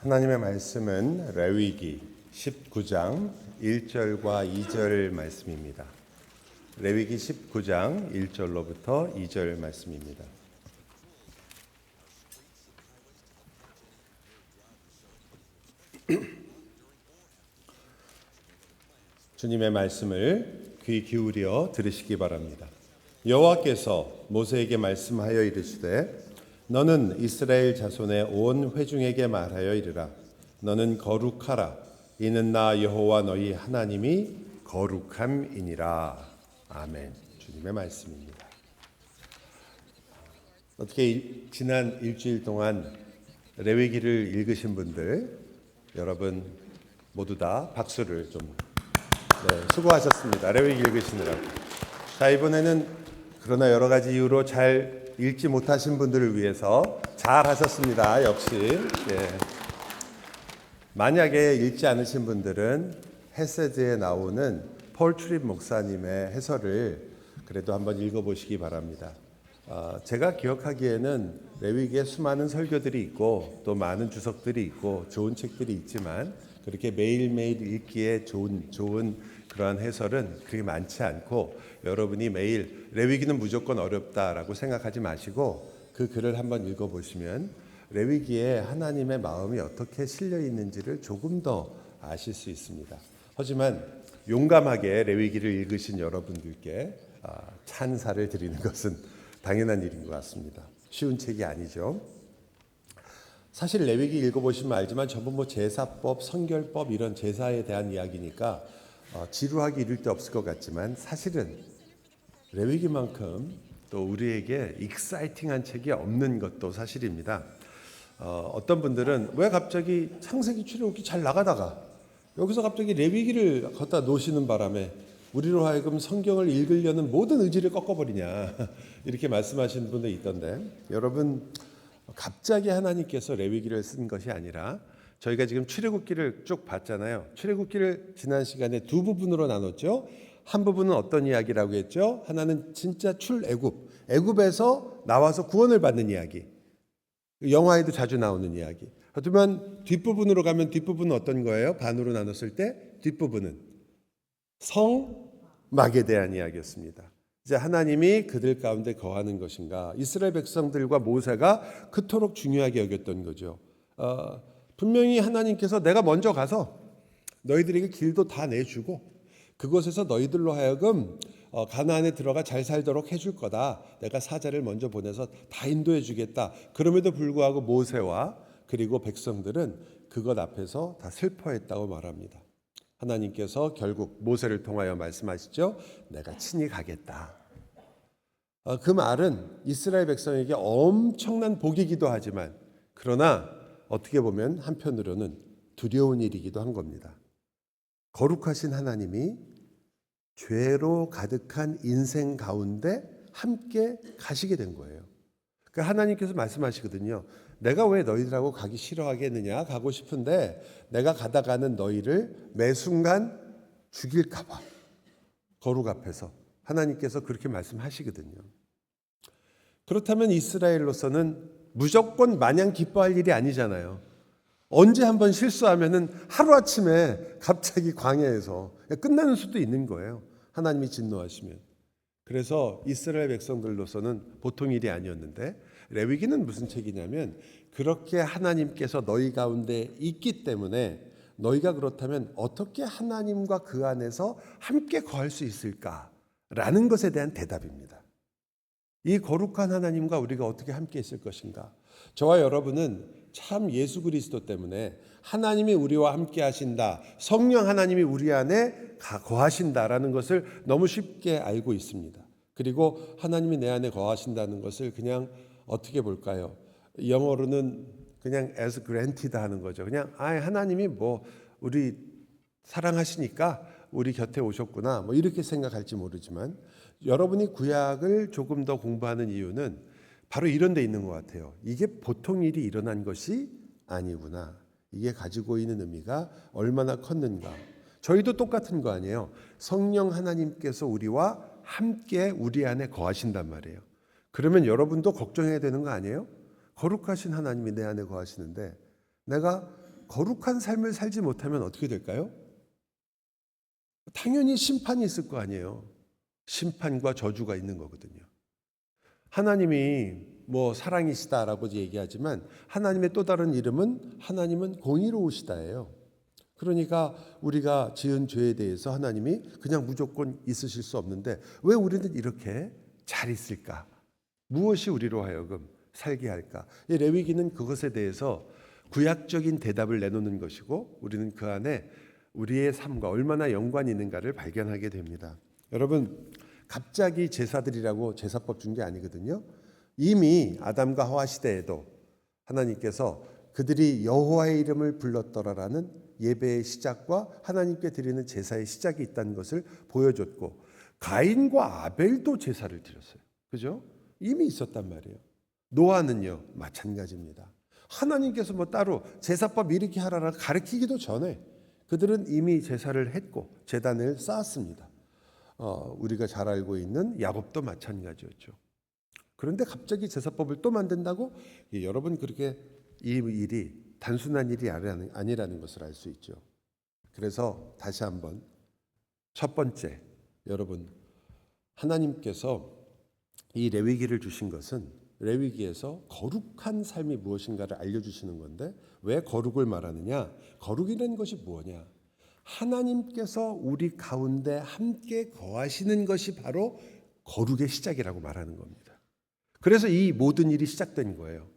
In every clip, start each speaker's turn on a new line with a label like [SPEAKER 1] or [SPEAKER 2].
[SPEAKER 1] 하나님의 말씀은 레위기 19장 1절과 2절 말씀입니다. 레위기 19장 1절로부터 2절 말씀입니다. 주님의 말씀을 귀 기울여 들으시기 바랍니다. 여호와께서 모세에게 말씀하여 이르시되 너는 이스라엘 자손의 온 회중에게 말하여 이르라. 너는 거룩하라. 이는 나 여호와 너희 하나님이 거룩함이니라. 아멘. 주님의 말씀입니다. 어떻게 지난 일주일 동안 레위기를 읽으신 분들 여러분 모두 다 박수를 좀 수고하셨습니다. 레위기 읽으시느라고. 자, 이번에는 그러나 여러 가지 이유로 잘 읽지 못하신 분들을 위해서 잘 하셨습니다. 역시. 만약에 읽지 않으신 분들은 헤세드에 나오는 폴 트립 목사님의 해설을 그래도 한번 읽어보시기 바랍니다. 제가 기억하기에는 레위기에 수많은 설교들이 있고 또 많은 주석들이 있고 좋은 책들이 있지만 그렇게 매일매일 읽기에 좋은 그러한 해설은 그렇게 많지 않고 여러분이 매일 레위기는 무조건 어렵다라고 생각하지 마시고 그 글을 한번 읽어보시면 레위기에 하나님의 마음이 어떻게 실려 있는지를 조금 더 아실 수 있습니다. 하지만 용감하게 레위기를 읽으신 여러분들께 찬사를 드리는 것은 당연한 일인 것 같습니다. 쉬운 책이 아니죠. 사실 레위기 읽어보시면 알지만 전부 제사법, 성결법 이런 제사에 대한 이야기니까 지루하기 이를 데 없을 것 같지만 사실은 레위기만큼 또 우리에게 익사이팅한 책이 없는 것도 사실입니다. 어떤 분들은 왜 갑자기 창세기, 출애굽기 잘 나가다가 여기서 갑자기 레위기를 갖다 놓으시는 바람에 우리로 하여금 성경을 읽으려는 모든 의지를 꺾어버리냐 이렇게 말씀하시는 분도 있던데 여러분 갑자기 하나님께서 레위기를 쓴 것이 아니라 저희가 지금 출애굽기를 쭉 봤잖아요. 출애굽기를 지난 시간에 두 부분으로 나눴죠. 한 부분은 어떤 이야기라고 했죠? 하나는 진짜 출애굽, 애굽에서 나와서 구원을 받는 이야기. 영화에도 자주 나오는 이야기. 하지만 뒷부분으로 가면 뒷부분은 어떤 거예요? 반으로 나눴을 때 뒷부분은 성막에 대한 이야기였습니다. 이제 하나님이 그들 가운데 거하는 것인가? 이스라엘 백성들과 모세가 그토록 중요하게 여겼던 거죠. 분명히 하나님께서 내가 먼저 가서 너희들에게 길도 다 내주고 그곳에서 너희들로 하여금 가나안에 들어가 잘 살도록 해줄 거다. 내가 사자를 먼저 보내서 다 인도해 주겠다. 그럼에도 불구하고 모세와 그리고 백성들은 그것 앞에서 다 슬퍼했다고 말합니다. 하나님께서 결국 모세를 통하여 말씀하시죠. 내가 친히 가겠다. 그 말은 이스라엘 백성에게 엄청난 복이기도 하지만 그러나 어떻게 보면 한편으로는 두려운 일이기도 한 겁니다. 거룩하신 하나님이 죄로 가득한 인생 가운데 함께 가시게 된 거예요. 그러니까 하나님께서 말씀하시거든요. 내가 왜 너희들하고 가기 싫어하겠느냐? 가고 싶은데 내가 가다가는 너희를 매 순간 죽일까 봐. 거룩 앞에서 하나님께서 그렇게 말씀하시거든요. 그렇다면 이스라엘로서는 무조건 마냥 기뻐할 일이 아니잖아요. 언제 한번 실수하면은 하루아침에 갑자기 광야에서 끝나는 수도 있는 거예요. 하나님이 진노하시면. 그래서 이스라엘 백성들로서는 보통 일이 아니었는데 레위기는 무슨 책이냐면 그렇게 하나님께서 너희 가운데 있기 때문에 너희가 그렇다면 어떻게 하나님과 그 안에서 함께 거할 수 있을까라는 것에 대한 대답입니다. 이 거룩한 하나님과 우리가 어떻게 함께 있을 것인가? 저와 여러분은 참 예수 그리스도 때문에 하나님이 우리와 함께 하신다. 성령 하나님이 우리 안에 거하신다라는 것을 너무 쉽게 알고 있습니다. 그리고 하나님이 내 안에 거하신다는 것을 그냥 어떻게 볼까요? 영어로는 그냥 as granted 하는 거죠. 그냥 하나님이 우리 사랑하시니까 우리 곁에 오셨구나. 이렇게 생각할지 모르지만 여러분이 구약을 조금 더 공부하는 이유는 바로 이런 데 있는 것 같아요. 이게 보통 일이 일어난 것이 아니구나. 이게 가지고 있는 의미가 얼마나 컸는가. 저희도 똑같은 거 아니에요. 성령 하나님께서 우리와 함께 우리 안에 거하신단 말이에요. 그러면 여러분도 걱정해야 되는 거 아니에요? 거룩하신 하나님이 내 안에 거하시는데 내가 거룩한 삶을 살지 못하면 어떻게 될까요? 당연히 심판이 있을 거 아니에요. 심판과 저주가 있는 거거든요. 하나님이 사랑이시다라고 얘기하지만 하나님의 또 다른 이름은 하나님은 공의로우시다예요. 그러니까 우리가 지은 죄에 대해서 하나님이 그냥 무조건 있으실 수 없는데 왜 우리는 이렇게 잘 있을까? 무엇이 우리로 하여금 살게 할까? 이 레위기는 그것에 대해서 구약적인 대답을 내놓는 것이고 우리는 그 안에 우리의 삶과 얼마나 연관이 있는가를 발견하게 됩니다. 여러분, 갑자기 제사드리라고 제사법 준 게 아니거든요. 이미 아담과 하와 시대에도 하나님께서 그들이 여호와의 이름을 불렀더라라는 예배의 시작과 하나님께 드리는 제사의 시작이 있다는 것을 보여줬고 가인과 아벨도 제사를 드렸어요. 그죠? 이미 있었단 말이에요. 노아는요 마찬가지입니다. 하나님께서 따로 제사법 이렇게 하라라 가르치기도 전에 그들은 이미 제사를 했고 제단을 쌓았습니다. 우리가 잘 알고 있는 야곱도 마찬가지였죠. 그런데 갑자기 제사법을 또 만든다고? 여러분 그렇게 이 일이 단순한 일이 아니라는 것을 알 수 있죠. 그래서 다시 한번 첫 번째, 여러분 하나님께서 이 레위기를 주신 것은 레위기에서 거룩한 삶이 무엇인가를 알려주시는 건데 왜 거룩을 말하느냐? 거룩이라는 것이 뭐냐? 하나님께서 우리 가운데 함께 거하시는 것이 바로 거룩의 시작이라고 말하는 겁니다. 그래서 이 모든 일이 시작된 거예요.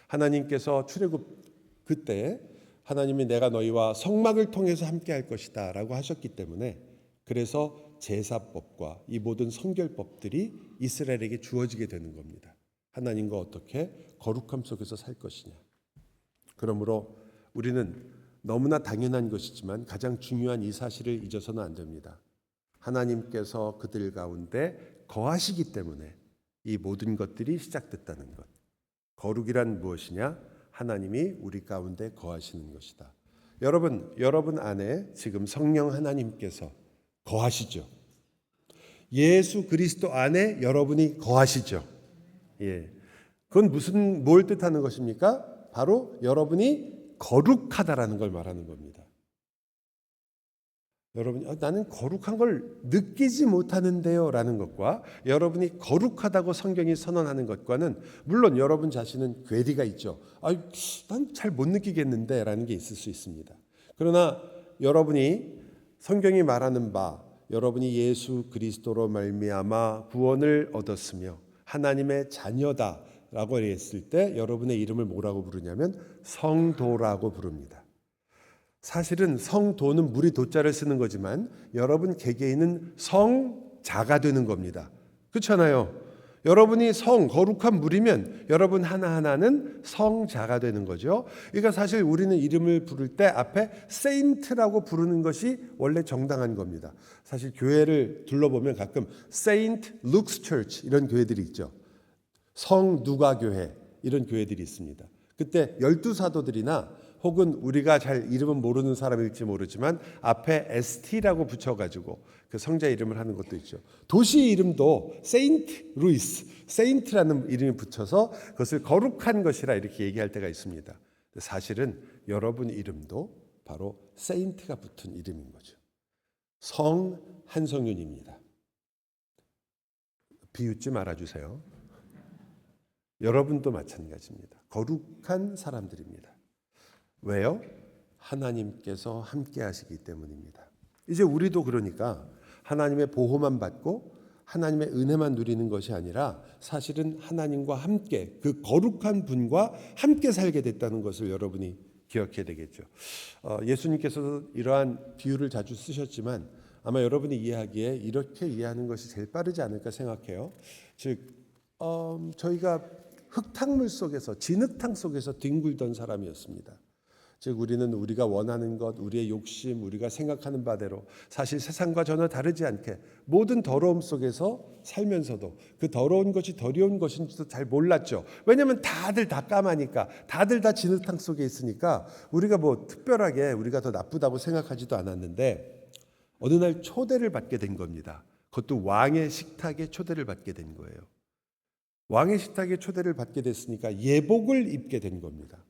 [SPEAKER 1] 하나님께서 출애굽 그때 하나님이 내가 너희와 성막을 통해서 함께 할 것이다 라고 하셨기 때문에 그래서 제사법과 이 모든 성결법들이 이스라엘에게 주어지게 되는 겁니다. 하나님과 어떻게 거룩함 속에서 살 것이냐. 그러므로 우리는 너무나 당연한 것이지만 가장 중요한 이 사실을 잊어서는 안 됩니다. 하나님께서 그들 가운데 거하시기 때문에 이 모든 것들이 시작됐다는 것. 거룩이란 무엇이냐? 하나님이 우리 가운데 거하시는 것이다. 여러분 안에 지금 성령 하나님께서 거하시죠. 예수 그리스도 안에 여러분이 거하시죠. 예. 그건 뭘 뜻하는 것입니까? 바로 여러분이 거룩하다라는 걸 말하는 겁니다. 여러분이 나는 거룩한 걸 느끼지 못하는데요 라는 것과 여러분이 거룩하다고 성경이 선언하는 것과는 물론 여러분 자신은 괴리가 있죠. 난 잘 못 느끼겠는데 라는 게 있을 수 있습니다. 그러나 여러분이 성경이 말하는 바 여러분이 예수 그리스도로 말미암아 구원을 얻었으며 하나님의 자녀다라고 했을 때 여러분의 이름을 뭐라고 부르냐면 성도라고 부릅니다. 사실은 성도는 무리 도자를 쓰는 거지만 여러분 개개인은 성자가 되는 겁니다. 그렇잖아요. 여러분이 거룩한 무리면 여러분 하나하나는 성자가 되는 거죠. 그러니까 사실 우리는 이름을 부를 때 앞에 세인트라고 부르는 것이 원래 정당한 겁니다. 사실 교회를 둘러보면 가끔 세인트 루크스 처치 이런 교회들이 있죠. 성 누가 교회 이런 교회들이 있습니다. 그때 12사도들이나 혹은 우리가 잘 이름은 모르는 사람일지 모르지만 앞에 ST라고 붙여가지고 그 성자 이름을 하는 것도 있죠. 도시 이름도 세인트 루이스, 세인트라는 이름이 붙여서 그것을 거룩한 것이라 이렇게 얘기할 때가 있습니다. 사실은 여러분 이름도 바로 세인트가 붙은 이름인 거죠. 성 한성윤입니다. 비웃지 말아주세요. 여러분도 마찬가지입니다. 거룩한 사람들입니다. 왜요? 하나님께서 함께 하시기 때문입니다. 이제 우리도 그러니까 하나님의 보호만 받고 하나님의 은혜만 누리는 것이 아니라 사실은 하나님과 함께 그 거룩한 분과 함께 살게 됐다는 것을 여러분이 기억해야 되겠죠. 예수님께서도 이러한 비유를 자주 쓰셨지만 아마 여러분이 이해하기에 이렇게 이해하는 것이 제일 빠르지 않을까 생각해요. 즉 저희가 흙탕물 속에서 진흙탕 속에서 뒹굴던 사람이었습니다. 즉 우리는 우리가 원하는 것, 우리의 욕심, 우리가 생각하는 바대로 사실 세상과 전혀 다르지 않게 모든 더러움 속에서 살면서도 그 더러운 것이 더러운 것인지도 잘 몰랐죠. 왜냐하면 다들 다 까마니까, 다들 다 진흙탕 속에 있으니까 우리가 특별하게 우리가 더 나쁘다고 생각하지도 않았는데 어느 날 초대를 받게 된 겁니다. 그것도 왕의 식탁에 초대를 받게 된 거예요. 왕의 식탁에 초대를 받게 됐으니까 예복을 입게 된 겁니다.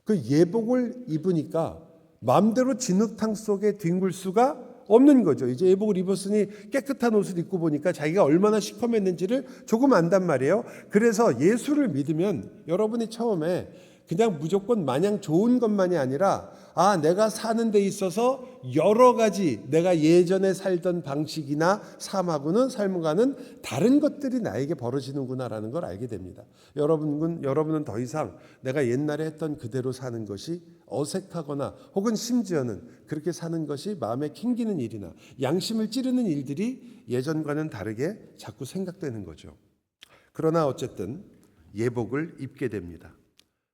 [SPEAKER 1] 그 예복을 입으니까 마음대로 진흙탕 속에 뒹굴 수가 없는 거죠. 이제 예복을 입었으니 깨끗한 옷을 입고 보니까 자기가 얼마나 시커맸는지를 조금 안단 말이에요. 그래서 예수를 믿으면 여러분이 처음에 그냥 무조건 마냥 좋은 것만이 아니라 내가 사는 데 있어서 여러 가지 내가 예전에 살던 방식이나 삶과는 다른 것들이 나에게 벌어지는구나라는 걸 알게 됩니다. 여러분은 더 이상 내가 옛날에 했던 그대로 사는 것이 어색하거나 혹은 심지어는 그렇게 사는 것이 마음에 캥기는 일이나 양심을 찌르는 일들이 예전과는 다르게 자꾸 생각되는 거죠. 그러나 어쨌든 예복을 입게 됩니다.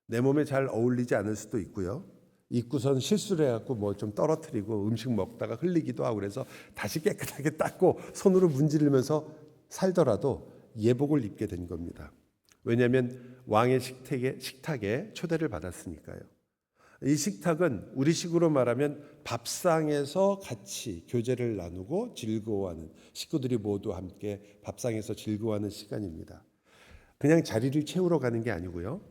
[SPEAKER 1] 내 몸에 잘 어울리지 않을 수도 있고요. 입고선 실수를 해갖고 뭐 좀 떨어뜨리고 음식 먹다가 흘리기도 하고 그래서 다시 깨끗하게 닦고 손으로 문지르면서 살더라도 예복을 입게 된 겁니다. 왜냐하면 왕의 식탁에 초대를 받았으니까요. 이 식탁은 우리식으로 말하면 밥상에서 같이 교제를 나누고 즐거워하는, 식구들이 모두 함께 밥상에서 즐거워하는 시간입니다. 그냥 자리를 채우러 가는 게 아니고요.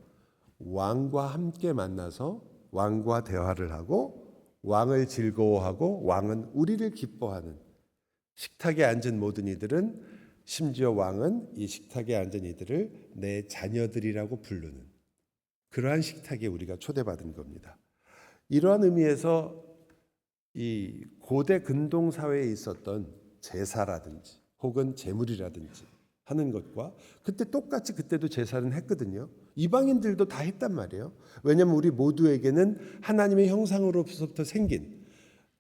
[SPEAKER 1] 왕과 함께 만나서 왕과 대화를 하고 왕을 즐거워하고 왕은 우리를 기뻐하는, 식탁에 앉은 모든 이들은, 심지어 왕은 이 식탁에 앉은 이들을 내 자녀들이라고 부르는 그러한 식탁에 우리가 초대받은 겁니다. 이러한 의미에서 이 고대 근동 사회에 있었던 제사라든지 혹은 제물이라든지 하는 것과 그때 똑같이 그때도 제사는 했거든요. 이방인들도 다 했단 말이에요. 왜냐하면 우리 모두에게는 하나님의 형상으로부터 생긴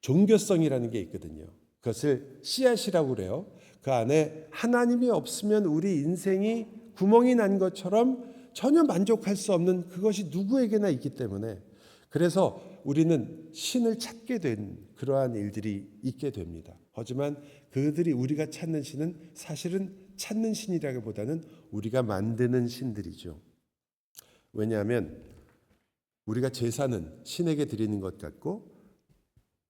[SPEAKER 1] 종교성이라는 게 있거든요. 그것을 씨앗이라고 그래요. 그 안에 하나님이 없으면 우리 인생이 구멍이 난 것처럼 전혀 만족할 수 없는 그것이 누구에게나 있기 때문에, 그래서 우리는 신을 찾게 된 그러한 일들이 있게 됩니다. 하지만 그들이 우리가 찾는 신은 사실은 찾는 신이라기보다는 우리가 만드는 신들이죠. 왜냐하면 우리가 제사는 신에게 드리는 것 같고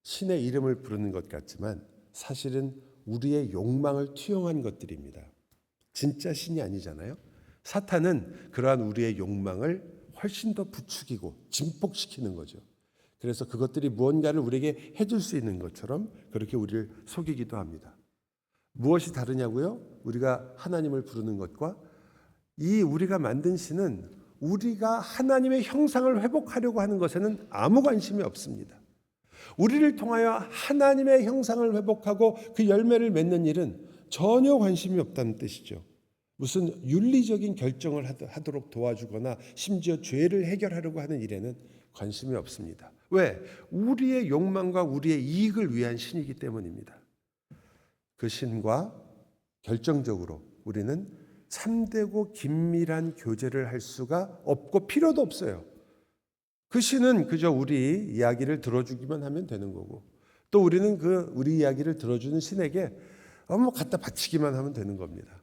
[SPEAKER 1] 신의 이름을 부르는 것 같지만 사실은 우리의 욕망을 투영한 것들입니다. 진짜 신이 아니잖아요. 사탄은 그러한 우리의 욕망을 훨씬 더 부추기고 증폭시키는 거죠. 그래서 그것들이 무언가를 우리에게 해줄 수 있는 것처럼 그렇게 우리를 속이기도 합니다. 무엇이 다르냐고요? 우리가 하나님을 부르는 것과 이 우리가 만든 신은 우리가 하나님의 형상을 회복하려고 하는 것에는 아무 관심이 없습니다. 우리를 통하여 하나님의 형상을 회복하고 그 열매를 맺는 일은 전혀 관심이 없다는 뜻이죠. 무슨 윤리적인 결정을 하도록 도와주거나 심지어 죄를 해결하려고 하는 일에는 관심이 없습니다. 왜? 우리의 욕망과 우리의 이익을 위한 신이기 때문입니다. 그 신과 결정적으로 우리는 참되고 긴밀한 교제를 할 수가 없고 필요도 없어요. 그 신은 그저 우리 이야기를 들어주기만 하면 되는 거고, 또 우리는 그 우리 이야기를 들어주는 신에게 갖다 바치기만 하면 되는 겁니다.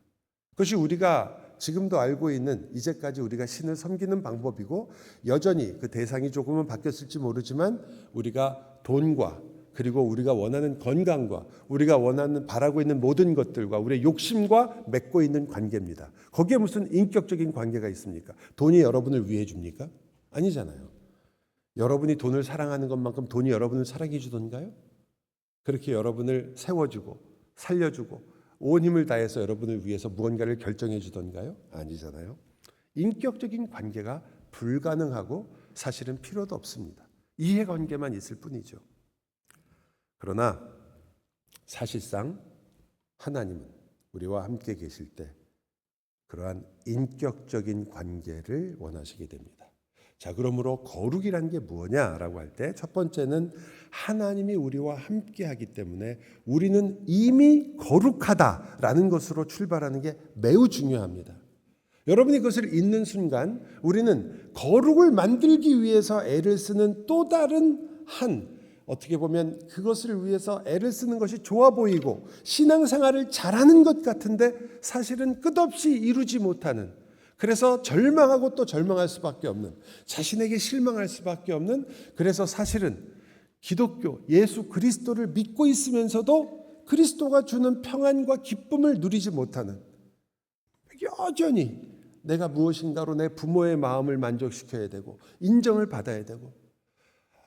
[SPEAKER 1] 그것이 우리가 지금도 알고 있는 이제까지 우리가 신을 섬기는 방법이고, 여전히 그 대상이 조금은 바뀌었을지 모르지만 우리가 돈과 그리고 우리가 원하는 건강과 우리가 바라고 있는 모든 것들과 우리의 욕심과 맺고 있는 관계입니다. 거기에 무슨 인격적인 관계가 있습니까? 돈이 여러분을 위해 줍니까? 아니잖아요. 여러분이 돈을 사랑하는 것만큼 돈이 여러분을 사랑해 주던가요? 그렇게 여러분을 세워주고 살려주고 온 힘을 다해서 여러분을 위해서 무언가를 결정해 주던가요? 아니잖아요. 인격적인 관계가 불가능하고 사실은 필요도 없습니다. 이해관계만 있을 뿐이죠. 그러나 사실상 하나님은 우리와 함께 계실 때 그러한 인격적인 관계를 원하시게 됩니다. 자, 그러므로 거룩이란 게 뭐냐라고 할 때 첫 번째는 하나님이 우리와 함께 하기 때문에 우리는 이미 거룩하다라는 것으로 출발하는 게 매우 중요합니다. 여러분이 그것을 읽는 순간 우리는 거룩을 만들기 위해서 애를 쓰는 또 다른 어떻게 보면 그것을 위해서 애를 쓰는 것이 좋아 보이고 신앙생활을 잘하는 것 같은데 사실은 끝없이 이루지 못하는, 그래서 절망하고 또 절망할 수밖에 없는, 자신에게 실망할 수밖에 없는, 그래서 사실은 기독교 예수 그리스도를 믿고 있으면서도 그리스도가 주는 평안과 기쁨을 누리지 못하는, 여전히 내가 무엇인가로 내 부모의 마음을 만족시켜야 되고 인정을 받아야 되고,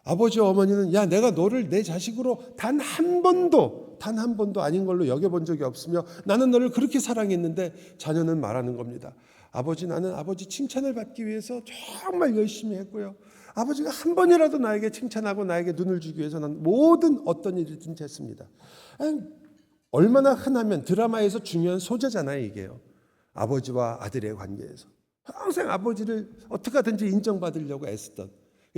[SPEAKER 1] 아버지와 어머니는 야, 내가 너를 내 자식으로 단 한 번도 아닌 걸로 여겨본 적이 없으며 나는 너를 그렇게 사랑했는데, 자녀는 말하는 겁니다. 아버지, 나는 아버지 칭찬을 받기 위해서 정말 열심히 했고요. 아버지가 한 번이라도 나에게 칭찬하고 나에게 눈을 주기 위해서 난 모든 어떤 일이든지 했습니다. 아니, 얼마나 흔하면 드라마에서 중요한 소재잖아요, 이게요. 아버지와 아들의 관계에서 평생 아버지를 어떻게 하든지 인정받으려고 애쓰던,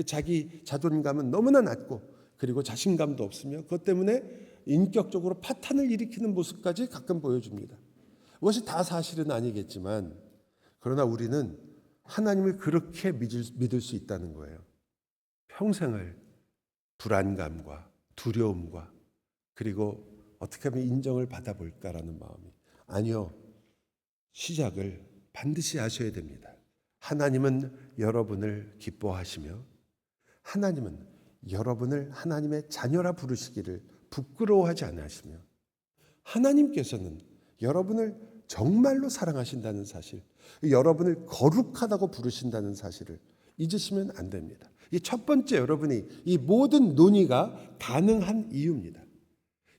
[SPEAKER 1] 자기 자존감은 너무나 낮고 그리고 자신감도 없으며 그것 때문에 인격적으로 파탄을 일으키는 모습까지 가끔 보여줍니다. 그것이 다 사실은 아니겠지만, 그러나 우리는 하나님을 그렇게 믿을 수 있다는 거예요. 평생을 불안감과 두려움과 그리고 어떻게 하면 인정을 받아볼까라는 마음이, 아니요, 시작을 반드시 하셔야 됩니다. 하나님은 여러분을 기뻐하시며 하나님은 여러분을 하나님의 자녀라 부르시기를 부끄러워하지 않으시며 하나님께서는 여러분을 정말로 사랑하신다는 사실, 여러분을 거룩하다고 부르신다는 사실을 잊으시면 안 됩니다. 이 첫 번째, 여러분이 이 모든 논의가 가능한 이유입니다.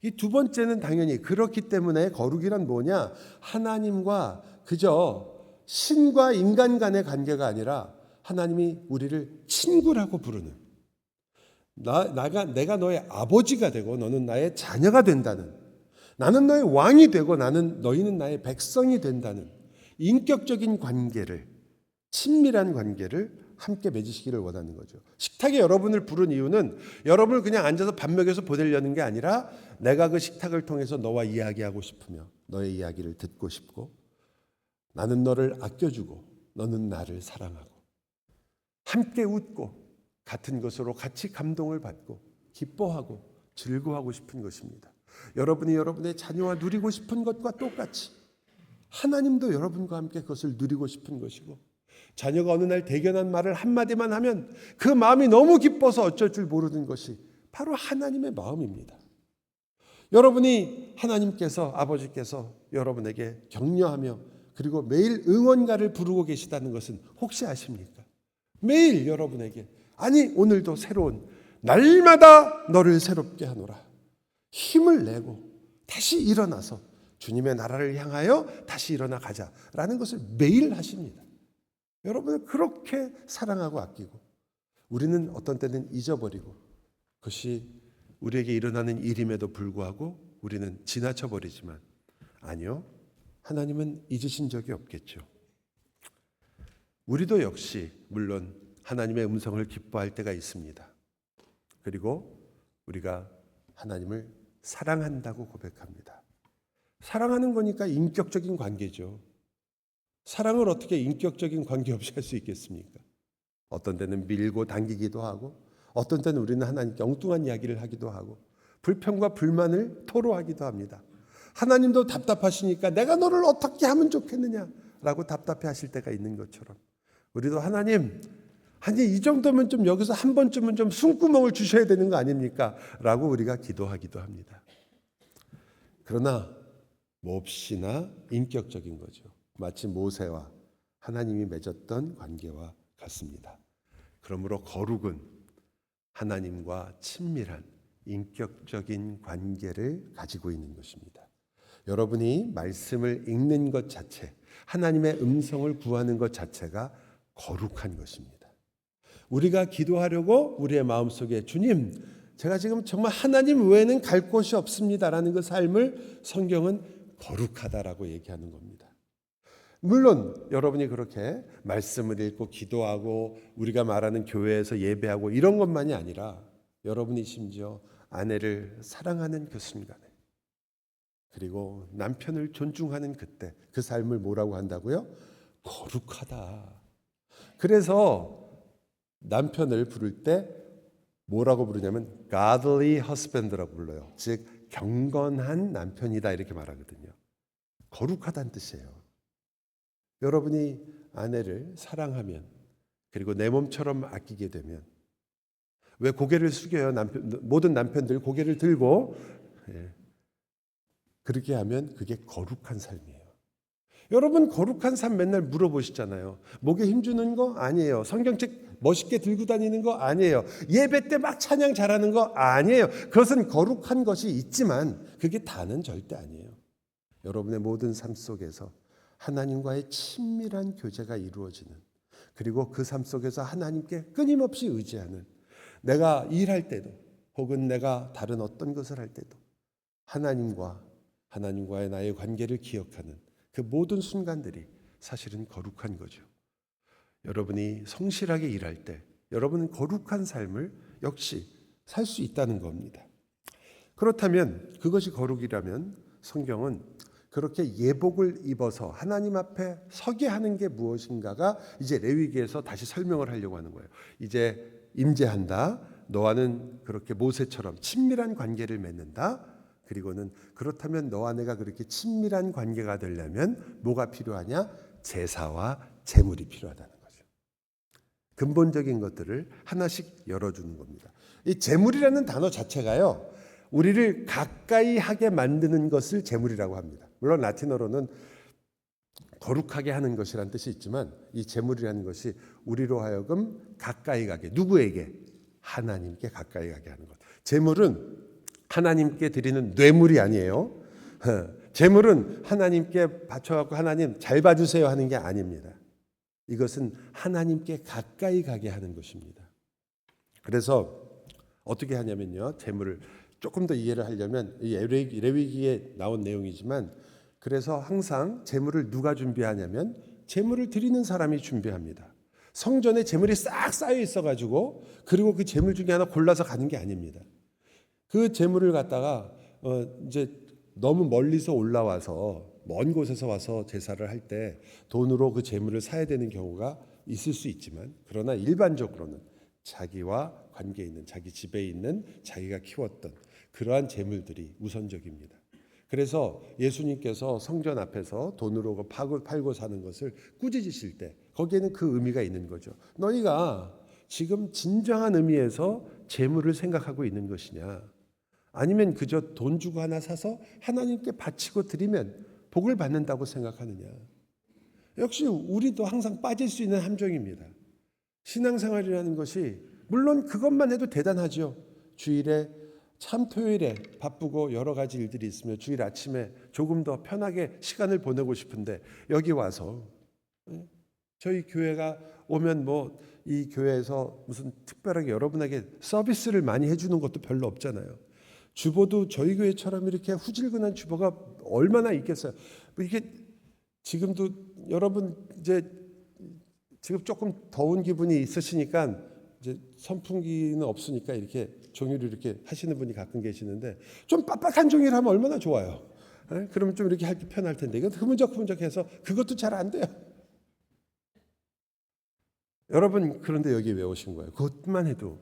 [SPEAKER 1] 이 두 번째는 당연히 그렇기 때문에, 거룩이란 뭐냐? 하나님과 그저 신과 인간 간의 관계가 아니라 하나님이 우리를 친구라고 부르는, 내가 너의 아버지가 되고 너는 나의 자녀가 된다는, 나는 너의 왕이 되고 너희는 나의 백성이 된다는 인격적인 관계를, 친밀한 관계를 함께 맺으시기를 원하는 거죠. 식탁에 여러분을 부른 이유는 여러분을 그냥 앉아서 밥 먹여서 보내려는 게 아니라, 내가 그 식탁을 통해서 너와 이야기하고 싶으며 너의 이야기를 듣고 싶고, 나는 너를 아껴주고 너는 나를 사랑하고, 함께 웃고 같은 것으로 같이 감동을 받고 기뻐하고 즐거워하고 싶은 것입니다. 여러분이 여러분의 자녀와 누리고 싶은 것과 똑같이 하나님도 여러분과 함께 그것을 누리고 싶은 것이고, 자녀가 어느 날 대견한 말을 한마디만 하면 그 마음이 너무 기뻐서 어쩔 줄 모르는 것이 바로 하나님의 마음입니다. 여러분이 하나님께서, 아버지께서 여러분에게 격려하며 그리고 매일 응원가를 부르고 계시다는 것은 혹시 아십니까? 매일 여러분에게, 아니 오늘도 새로운, 날마다 너를 새롭게 하노라, 힘을 내고 다시 일어나서 주님의 나라를 향하여 다시 일어나 가자라는 것을 매일 하십니다. 여러분을 그렇게 사랑하고 아끼고, 우리는 어떤 때는 잊어버리고 그것이 우리에게 일어나는 일임에도 불구하고 우리는 지나쳐버리지만, 아니요, 하나님은 잊으신 적이 없겠죠. 우리도 역시 물론 하나님의 음성을 기뻐할 때가 있습니다. 그리고 우리가 하나님을 사랑한다고 고백합니다. 사랑하는 거니까 인격적인 관계죠. 사랑을 어떻게 인격적인 관계 없이 할 수 있겠습니까? 어떤 때는 밀고 당기기도 하고, 어떤 때는 우리는 하나님께 엉뚱한 이야기를 하기도 하고, 불평과 불만을 토로하기도 합니다. 하나님도 답답하시니까 내가 너를 어떻게 하면 좋겠느냐라고 답답해 하실 때가 있는 것처럼, 우리도 하나님, 아니 이 정도면 좀 여기서 한 번쯤은 좀 숨구멍을 주셔야 되는 거 아닙니까? 라고 우리가 기도하기도 합니다. 그러나 몹시나 인격적인 거죠. 마치 모세와 하나님이 맺었던 관계와 같습니다. 그러므로 거룩은 하나님과 친밀한 인격적인 관계를 가지고 있는 것입니다. 여러분이 말씀을 읽는 것 자체, 하나님의 음성을 구하는 것 자체가 거룩한 것입니다. 우리가 기도하려고 우리의 마음속에, 주님, 제가 지금 정말 하나님 외에는 갈 곳이 없습니다라는 그 삶을 성경은 거룩하다라고 얘기하는 겁니다. 물론 여러분이 그렇게 말씀을 읽고 기도하고 우리가 말하는 교회에서 예배하고 이런 것만이 아니라, 여러분이 심지어 아내를 사랑하는 그 순간에, 그리고 남편을 존중하는 그때, 그 삶을 뭐라고 한다고요? 거룩하다. 그래서 남편을 부를 때 뭐라고 부르냐면 godly husband라고 불러요. 즉 경건한 남편이다 이렇게 말하거든요. 거룩하다는 뜻이에요. 여러분이 아내를 사랑하면, 그리고 내 몸처럼 아끼게 되면, 왜 고개를 숙여요? 모든 남편들 고개를 들고, 그렇게 하면 그게 거룩한 삶이에요. 여러분 거룩한 삶 맨날 물어보시잖아요. 목에 힘주는 거 아니에요. 성경책 멋있게 들고 다니는 거 아니에요. 예배 때 막 찬양 잘하는 거 아니에요. 그것은 거룩한 것이 있지만 그게 다는 절대 아니에요. 여러분의 모든 삶 속에서 하나님과의 친밀한 교제가 이루어지는, 그리고 그 삶 속에서 하나님께 끊임없이 의지하는, 내가 일할 때도 혹은 내가 다른 어떤 것을 할 때도 하나님과의 나의 관계를 기억하는 그 모든 순간들이 사실은 거룩한 거죠. 여러분이 성실하게 일할 때 여러분은 거룩한 삶을 역시 살 수 있다는 겁니다. 그렇다면, 그것이 거룩이라면 성경은 그렇게 예복을 입어서 하나님 앞에 서게 하는 게 무엇인가가 이제 레위기에서 다시 설명을 하려고 하는 거예요. 이제 임재한다. 너와는 그렇게 모세처럼 친밀한 관계를 맺는다. 그리고는 그렇다면 너와 내가 그렇게 친밀한 관계가 되려면 뭐가 필요하냐? 제사와 제물이 필요하다는 거죠. 근본적인 것들을 하나씩 열어주는 겁니다. 이 제물이라는 단어 자체가요, 우리를 가까이 하게 만드는 것을 제물이라고 합니다. 물론 라틴어로는 거룩하게 하는 것이라는 뜻이 있지만, 이 제물이라는 것이 우리로 하여금 가까이 가게, 누구에게? 하나님께 가까이 가게 하는 것. 제물은 하나님께 드리는 뇌물이 아니에요. 제물은 하나님께 바쳐갖고 하나님 잘 봐주세요 하는 게 아닙니다. 이것은 하나님께 가까이 가게 하는 것입니다. 그래서 어떻게 하냐면요, 제물을 조금 더 이해를 하려면 이 레위기에 나온 내용이지만, 그래서 항상 제물을 누가 준비하냐면 제물을 드리는 사람이 준비합니다. 성전에 제물이 싹 쌓여 있어가지고 그리고 그 제물 중에 하나 골라서 가는 게 아닙니다. 그 제물을 갖다가 이제 너무 멀리서 올라와서 먼 곳에서 와서 제사를 할 때 돈으로 그 제물을 사야 되는 경우가 있을 수 있지만, 그러나 일반적으로는 자기와 관계 있는, 자기 집에 있는, 자기가 키웠던 그러한 제물들이 우선적입니다. 그래서 예수님께서 성전 앞에서 돈으로 팔고 사는 것을 꾸짖으실 때 거기에는 그 의미가 있는 거죠. 너희가 지금 진정한 의미에서 제물을 생각하고 있는 것이냐, 아니면 그저 돈 주고 하나 사서 하나님께 바치고 드리면 복을 받는다고 생각하느냐. 역시 우리도 항상 빠질 수 있는 함정입니다. 신앙생활이라는 것이 물론 그것만 해도 대단하죠. 주일에 참 토요일에 바쁘고 여러 가지 일들이 있으며 주일 아침에 조금 더 편하게 시간을 보내고 싶은데 여기 와서 저희 교회가 오면 뭐 이 교회에서 무슨 특별하게 여러분에게 서비스를 많이 해주는 것도 별로 없잖아요. 주보도 저희 교회처럼 이렇게 후질근한 주보가 얼마나 있겠어요. 이게 지금도 여러분 이제 지금 조금 더운 기분이 있으시니까 이제 선풍기는 없으니까 이렇게 종이를 이렇게 하시는 분이 가끔 계시는데, 좀 빡빡한 종이를 하면 얼마나 좋아요. 그러면 좀 이렇게 하기 편할 텐데 이거 흐문적흐문적해서 그것도 잘 안 돼요. 여러분, 그런데 여기 왜 오신 거예요? 그것만 해도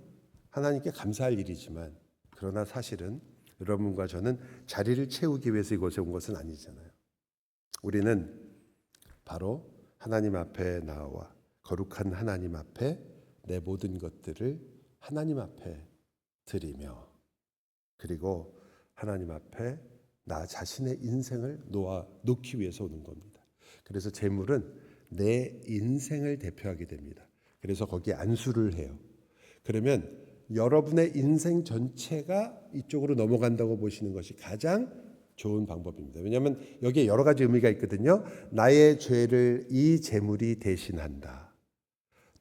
[SPEAKER 1] 하나님께 감사할 일이지만, 그러나 사실은 여러분과 저는 자리를 채우기 위해서 이곳에 온 것은 아니잖아요. 우리는 바로 하나님 앞에 나와 거룩한 하나님 앞에 내 모든 것들을 하나님 앞에 드리며, 그리고 하나님 앞에 나 자신의 인생을 놓기 위해서 오는 겁니다. 그래서 제물은 내 인생을 대표하게 됩니다. 그래서 거기에 안수를 해요. 그러면 여러분의 인생 전체가 이쪽으로 넘어간다고 보시는 것이 가장 좋은 방법입니다. 왜냐하면 여기에 여러 가지 의미가 있거든요. 나의 죄를 이 제물이 대신한다.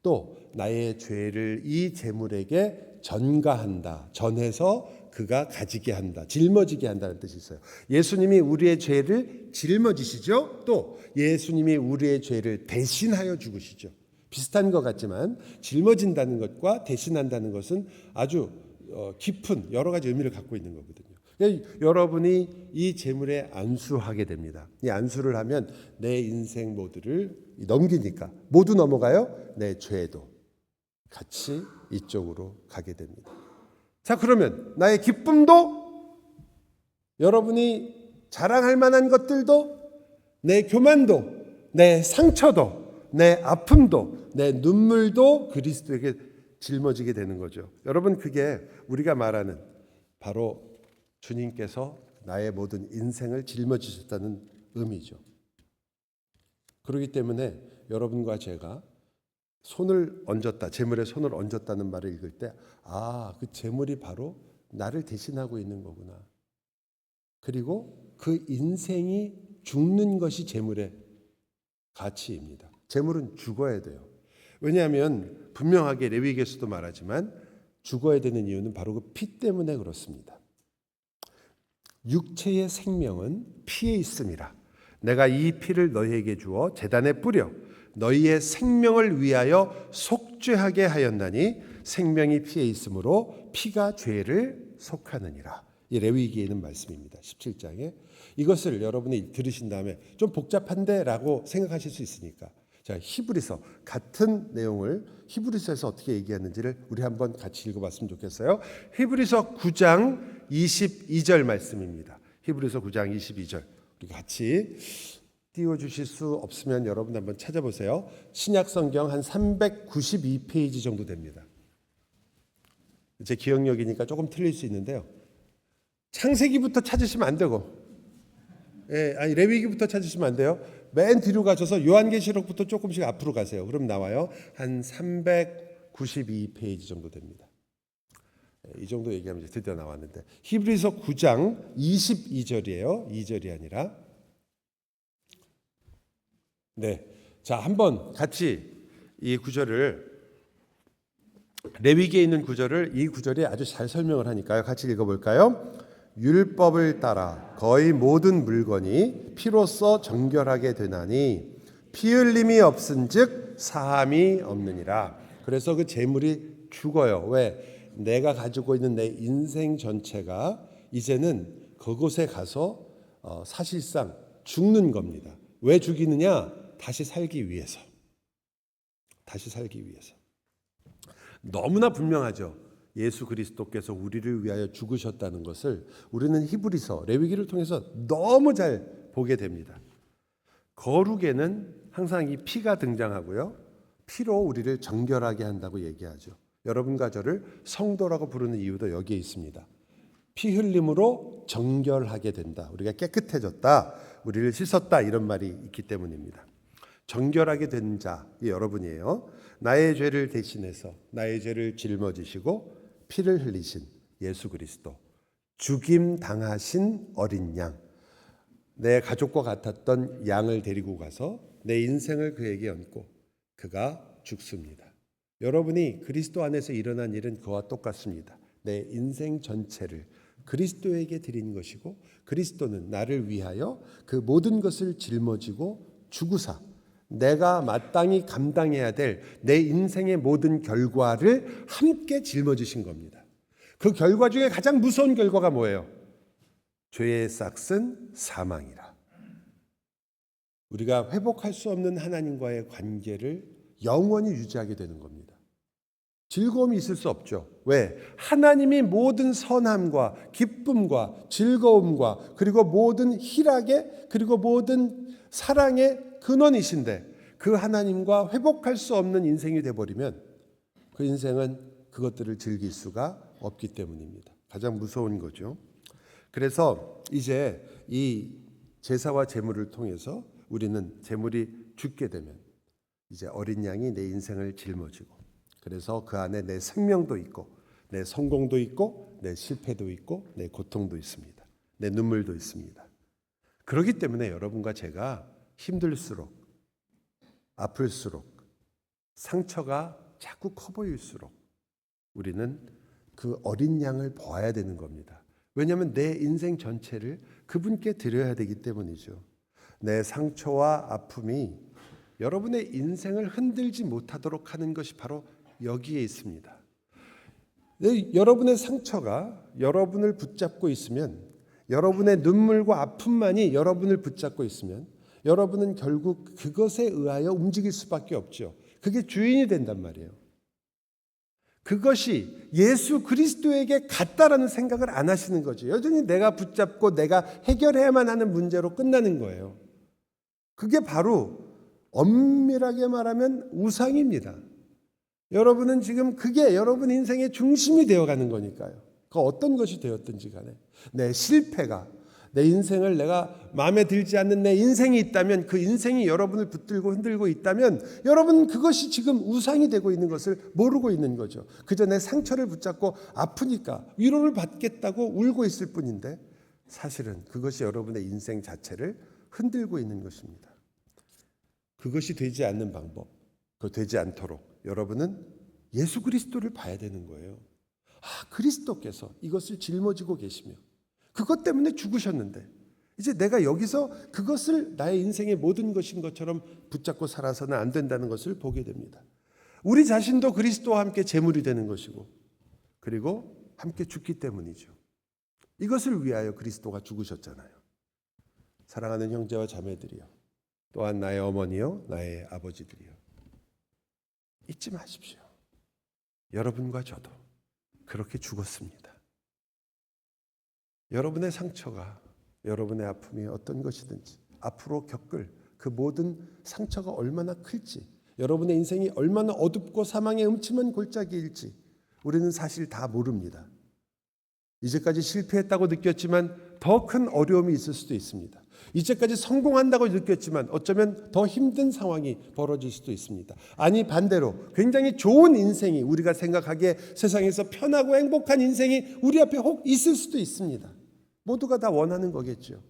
[SPEAKER 1] 또 나의 죄를 이 제물에게 전가한다. 전해서 그가 가지게 한다. 짊어지게 한다는 뜻이 있어요. 예수님이 우리의 죄를 짊어지시죠. 또 예수님이 우리의 죄를 대신하여 죽으시죠. 비슷한 것 같지만 짊어진다는 것과 대신한다는 것은 아주 깊은 여러 가지 의미를 갖고 있는 거거든요. 여러분이 이 제물에 안수하게 됩니다. 이 안수를 하면 내 인생 모두를 넘기니까 모두 넘어가요. 내 죄도 같이 이쪽으로 가게 됩니다. 자, 그러면 나의 기쁨도, 여러분이 자랑할 만한 것들도, 내 교만도, 내 상처도, 내 아픔도, 내 눈물도 그리스도에게 짊어지게 되는 거죠. 여러분, 그게 우리가 말하는 바로 주님께서 나의 모든 인생을 짊어지셨다는 의미죠. 그렇기 때문에 여러분과 제가 손을 얹었다, 재물에 손을 얹었다는 말을 읽을 때, 그 재물이 바로 나를 대신하고 있는 거구나. 그리고 그 인생이 죽는 것이 재물의 가치입니다. 재물은 죽어야 돼요. 왜냐하면 분명하게 레위기에서도 말하지만 죽어야 되는 이유는 바로 그 피 때문에 그렇습니다. 육체의 생명은 피에 있음이라. 내가 이 피를 너희에게 주어 제단에 뿌려 너희의 생명을 위하여 속죄하게 하였나니 생명이 피에 있으므로 피가 죄를 속하느니라. 이 레위기에 있는 말씀입니다. 17장에. 이것을 여러분이 들으신 다음에 좀 복잡한데 라고 생각하실 수 있으니까, 자, 히브리서 같은 내용을 히브리서에서 어떻게 얘기하는지를 우리 한번 같이 읽어봤으면 좋겠어요. 히브리서 9장 22절 말씀입니다. 히브리서 9장 22절 우리 같이 띄워주실 수 없으면 여러분 한번 찾아보세요. 신약성경 한 392페이지 정도 됩니다. 제 기억력이니까 조금 틀릴 수 있는데요. 창세기부터 찾으시면 안 되고, 레위기부터 찾으시면 안 돼요. 맨 뒤로 가셔서 요한계시록부터 조금씩 앞으로 가세요. 그럼 나와요. 한 392페이지 정도 됩니다. 이 정도 얘기하면 이제 드디어 나왔는데, 히브리서 9장 22절이에요. 2절이 아니라. 네, 자, 한번 같이 이 구절을, 레위기에 있는 구절을 이 구절이 아주 잘 설명을 하니까요. 같이 읽어볼까요? 율법을 따라 거의 모든 물건이 피로써 정결하게 되나니 피 흘림이 없은즉 사함이 없느니라. 그래서 그 재물이 죽어요. 왜? 내가 가지고 있는 내 인생 전체가 이제는 그곳에 가서 사실상 죽는 겁니다. 왜 죽이느냐? 다시 살기 위해서. 다시 살기 위해서. 너무나 분명하죠. 예수 그리스도께서 우리를 위하여 죽으셨다는 것을 우리는 히브리서, 레위기를 통해서 너무 잘 보게 됩니다. 거룩에는 항상 이 피가 등장하고요. 피로 우리를 정결하게 한다고 얘기하죠. 여러분과 저를 성도라고 부르는 이유도 여기에 있습니다. 피 흘림으로 정결하게 된다. 우리가 깨끗해졌다. 우리를 씻었다. 이런 말이 있기 때문입니다. 정결하게 된 자이 여러분이에요. 나의 죄를 대신해서 나의 죄를 짊어지시고 피를 흘리신 예수 그리스도, 죽임 당하신 어린 양, 내 가족과 같았던 양을 데리고 가서 내 인생을 그에게 얹고 그가 죽습니다. 여러분이 그리스도 안에서 일어난 일은 그와 똑같습니다. 내 인생 전체를 그리스도에게 드린 것이고, 그리스도는 나를 위하여 그 모든 것을 짊어지고 죽으사 내가 마땅히 감당해야 될 내 인생의 모든 결과를 함께 짊어지신 겁니다. 그 결과 중에 가장 무서운 결과가 뭐예요? 죄의 싹은 사망이라. 우리가 회복할 수 없는 하나님과의 관계를 영원히 유지하게 되는 겁니다. 즐거움이 있을 수 없죠. 왜? 하나님이 모든 선함과 기쁨과 즐거움과 그리고 모든 희락의 그리고 모든 사랑의 근원이신데, 그 하나님과 회복할 수 없는 인생이 되어버리면 그 인생은 그것들을 즐길 수가 없기 때문입니다. 가장 무서운 거죠. 그래서 이제 이 제사와 제물을 통해서 우리는 제물이 죽게 되면 이제 어린 양이 내 인생을 짊어지고, 그래서 그 안에 내 생명도 있고 내 성공도 있고 내 실패도 있고 내 고통도 있습니다. 내 눈물도 있습니다. 그렇기 때문에 여러분과 제가 힘들수록, 아플수록, 상처가 자꾸 커 보일수록 우리는 그 어린 양을 보아야 되는 겁니다. 왜냐하면 내 인생 전체를 그분께 드려야 되기 때문이죠. 내 상처와 아픔이 여러분의 인생을 흔들지 못하도록 하는 것이 바로 여기에 있습니다. 여러분의 상처가 여러분을 붙잡고 있으면, 여러분의 눈물과 아픔만이 여러분을 붙잡고 있으면 여러분은 결국 그것에 의하여 움직일 수밖에 없죠. 그게 주인이 된단 말이에요. 그것이 예수 그리스도에게 같다라는 생각을 안 하시는 거죠. 여전히 내가 붙잡고 내가 해결해야만 하는 문제로 끝나는 거예요. 그게 바로 엄밀하게 말하면 우상입니다. 여러분은 지금 그게 여러분 인생의 중심이 되어가는 거니까요. 그 어떤 것이 되었든지 간에 내 실패가, 내 인생을 내가 마음에 들지 않는 내 인생이 있다면, 그 인생이 여러분을 붙들고 흔들고 있다면 여러분은 그것이 지금 우상이 되고 있는 것을 모르고 있는 거죠. 그저 내 상처를 붙잡고 아프니까 위로를 받겠다고 울고 있을 뿐인데 사실은 그것이 여러분의 인생 자체를 흔들고 있는 것입니다. 그것이 되지 않는 방법, 그 되지 않도록 여러분은 예수 그리스도를 봐야 되는 거예요. 그리스도께서 이것을 짊어지고 계시며 그것 때문에 죽으셨는데 이제 내가 여기서 그것을 나의 인생의 모든 것인 것처럼 붙잡고 살아서는 안 된다는 것을 보게 됩니다. 우리 자신도 그리스도와 함께 제물이 되는 것이고 그리고 함께 죽기 때문이죠. 이것을 위하여 그리스도가 죽으셨잖아요. 사랑하는 형제와 자매들이요, 또한 나의 어머니요, 나의 아버지들이요, 잊지 마십시오. 여러분과 저도 그렇게 죽었습니다. 여러분의 상처가, 여러분의 아픔이 어떤 것이든지 앞으로 겪을 그 모든 상처가 얼마나 클지, 여러분의 인생이 얼마나 어둡고 사망의 음침한 골짜기일지 우리는 사실 다 모릅니다. 이제까지 실패했다고 느꼈지만 더 큰 어려움이 있을 수도 있습니다. 이제까지 성공한다고 느꼈지만 어쩌면 더 힘든 상황이 벌어질 수도 있습니다. 아니 반대로 굉장히 좋은 인생이, 우리가 생각하기에 세상에서 편하고 행복한 인생이 우리 앞에 혹 있을 수도 있습니다. 모두가 다 원하는 거겠죠.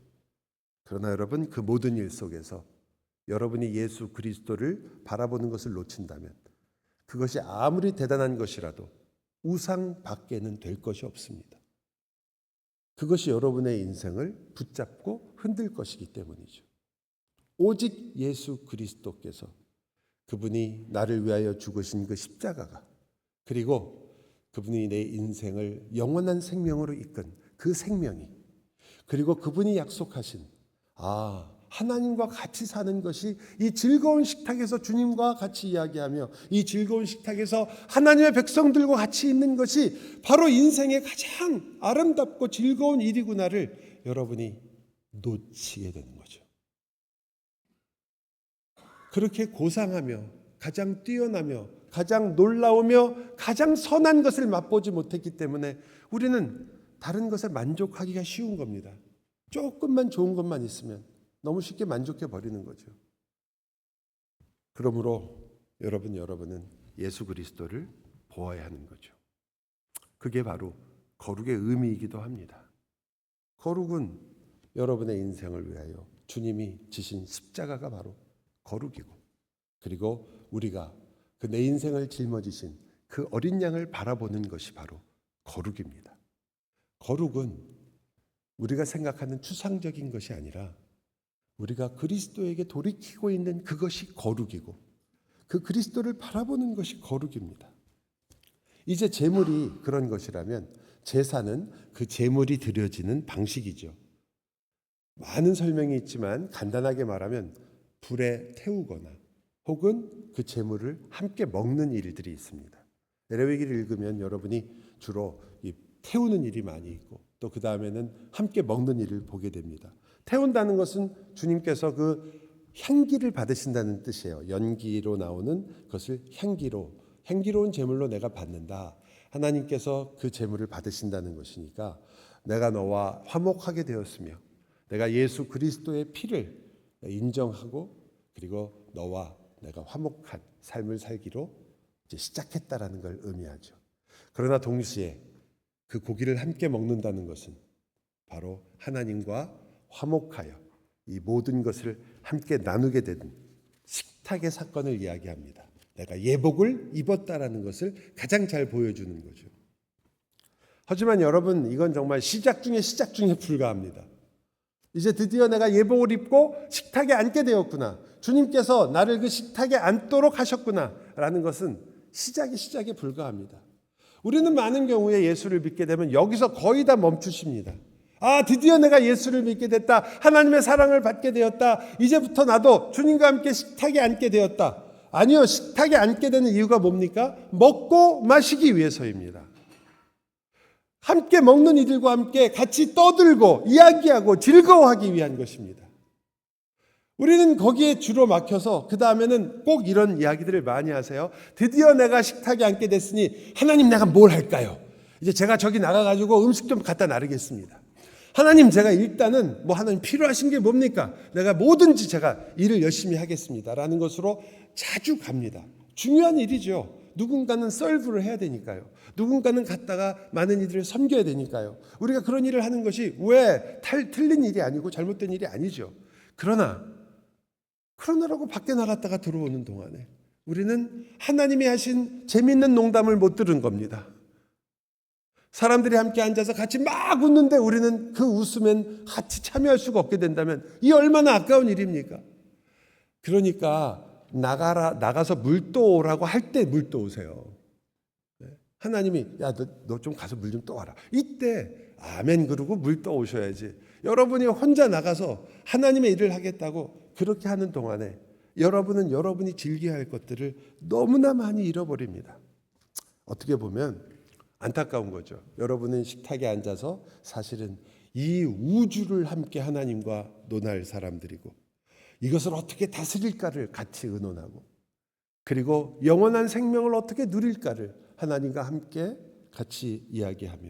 [SPEAKER 1] 그러나 여러분, 그 모든 일 속에서 여러분이 예수 그리스도를 바라보는 것을 놓친다면 그것이 아무리 대단한 것이라도 우상 밖에는 될 것이 없습니다. 그것이 여러분의 인생을 붙잡고 흔들 것이기 때문이죠. 오직 예수 그리스도께서, 그분이 나를 위하여 죽으신 그 십자가가, 그리고 그분이 내 인생을 영원한 생명으로 이끈 그 생명이, 그리고 그분이 약속하신 하나님과 같이 사는 것이, 이 즐거운 식탁에서 주님과 같이 이야기하며 이 즐거운 식탁에서 하나님의 백성들과 같이 있는 것이 바로 인생의 가장 아름답고 즐거운 일이구나를 여러분이 놓치게 되는 거죠. 그렇게 고상하며 가장 뛰어나며 가장 놀라우며 가장 선한 것을 맛보지 못했기 때문에 우리는 다른 것에 만족하기가 쉬운 겁니다. 조금만 좋은 것만 있으면 너무 쉽게 만족해 버리는 거죠. 그러므로 여러분은 예수 그리스도를 보아야 하는 거죠. 그게 바로 거룩의 의미이기도 합니다. 거룩은 여러분의 인생을 위하여 주님이 지신 십자가가 바로 거룩이고, 그리고 우리가 그 내 인생을 짊어지신 그 어린 양을 바라보는 것이 바로 거룩입니다. 거룩은 우리가 생각하는 추상적인 것이 아니라 우리가 그리스도에게 돌이키고 있는 그것이 거룩이고, 그 그리스도를 바라보는 것이 거룩입니다. 이제 제물이 그런 것이라면 제사는 그 제물이 드려지는 방식이죠. 많은 설명이 있지만 간단하게 말하면 불에 태우거나 혹은 그 제물을 함께 먹는 일들이 있습니다. 레위기를 읽으면 여러분이 주로 이 태우는 일이 많이 있고 또 그 다음에는 함께 먹는 일을 보게 됩니다. 태운다는 것은 주님께서 그 향기를 받으신다는 뜻이에요. 연기로 나오는 것을 향기로운 제물로 내가 받는다. 하나님께서 그 제물을 받으신다는 것이니까 내가 너와 화목하게 되었으며 내가 예수 그리스도의 피를 인정하고 그리고 너와 내가 화목한 삶을 살기로 이제 시작했다라는 걸 의미하죠. 그러나 동시에 그 고기를 함께 먹는다는 것은 바로 하나님과 화목하여 이 모든 것을 함께 나누게 되는 식탁의 사건을 이야기합니다. 내가 예복을 입었다라는 것을 가장 잘 보여주는 거죠. 하지만 여러분, 이건 정말 시작 중에 불과합니다. 이제 드디어 내가 예복을 입고 식탁에 앉게 되었구나, 주님께서 나를 그 식탁에 앉도록 하셨구나 라는 것은 시작에 불과합니다. 우리는 많은 경우에 예수를 믿게 되면 여기서 거의 다 멈추십니다. 드디어 내가 예수를 믿게 됐다. 하나님의 사랑을 받게 되었다. 이제부터 나도 주님과 함께 식탁에 앉게 되었다. 아니요, 식탁에 앉게 되는 이유가 뭡니까? 먹고 마시기 위해서입니다. 함께 먹는 이들과 함께 같이 떠들고 이야기하고 즐거워하기 위한 것입니다. 우리는 거기에 주로 막혀서 그 다음에는 꼭 이런 이야기들을 많이 하세요. 드디어 내가 식탁에 앉게 됐으니 하나님 내가 뭘 할까요? 이제 제가 저기 나가가지고 음식 좀 갖다 나르겠습니다. 하나님, 제가 일단은 하나님 필요하신 게 뭡니까? 내가 뭐든지 제가 일을 열심히 하겠습니다 라는 것으로 자주 갑니다. 중요한 일이죠. 누군가는 서브를 해야 되니까요. 누군가는 갔다가 많은 이들을 섬겨야 되니까요. 우리가 그런 일을 하는 것이 왜 틀린 일이 아니고 잘못된 일이 아니죠. 그러나라고 밖에 나갔다가 들어오는 동안에 우리는 하나님이 하신 재미있는 농담을 못 들은 겁니다. 사람들이 함께 앉아서 같이 막 웃는데 우리는 그 웃음엔 같이 참여할 수가 없게 된다면 이 얼마나 아까운 일입니까? 그러니까 나가서 물 떠오라고 할 때 물 떠오세요. 하나님이 야, 너 좀 가서 물 좀 떠와라. 이때 아멘 그러고 물 떠오셔야지. 여러분이 혼자 나가서 하나님의 일을 하겠다고 그렇게 하는 동안에 여러분은 여러분이 즐겨야 할 것들을 너무나 많이 잃어버립니다. 어떻게 보면 안타까운 거죠. 여러분은 식탁에 앉아서 사실은 이 우주를 함께 하나님과 논할 사람들이고 이것을 어떻게 다스릴까를 같이 의논하고 그리고 영원한 생명을 어떻게 누릴까를 하나님과 함께 같이 이야기하며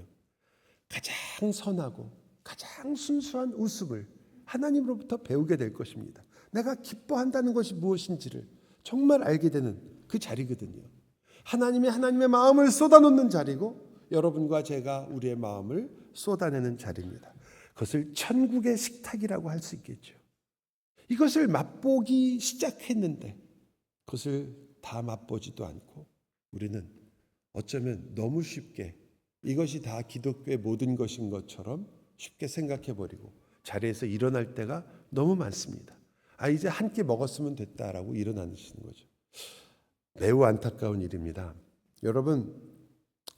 [SPEAKER 1] 가장 선하고 가장 순수한 웃음을 하나님으로부터 배우게 될 것입니다. 내가 기뻐한다는 것이 무엇인지를 정말 알게 되는 그 자리거든요. 하나님의 마음을 쏟아놓는 자리고 여러분과 제가 우리의 마음을 쏟아내는 자리입니다. 그것을 천국의 식탁이라고 할 수 있겠죠. 이것을 맛보기 시작했는데 그것을 다 맛보지도 않고 우리는 어쩌면 너무 쉽게 이것이 다 기독교의 모든 것인 것처럼 쉽게 생각해버리고 자리에서 일어날 때가 너무 많습니다. 이제 한 끼 먹었으면 됐다라고 일어나시는 거죠. 매우 안타까운 일입니다. 여러분,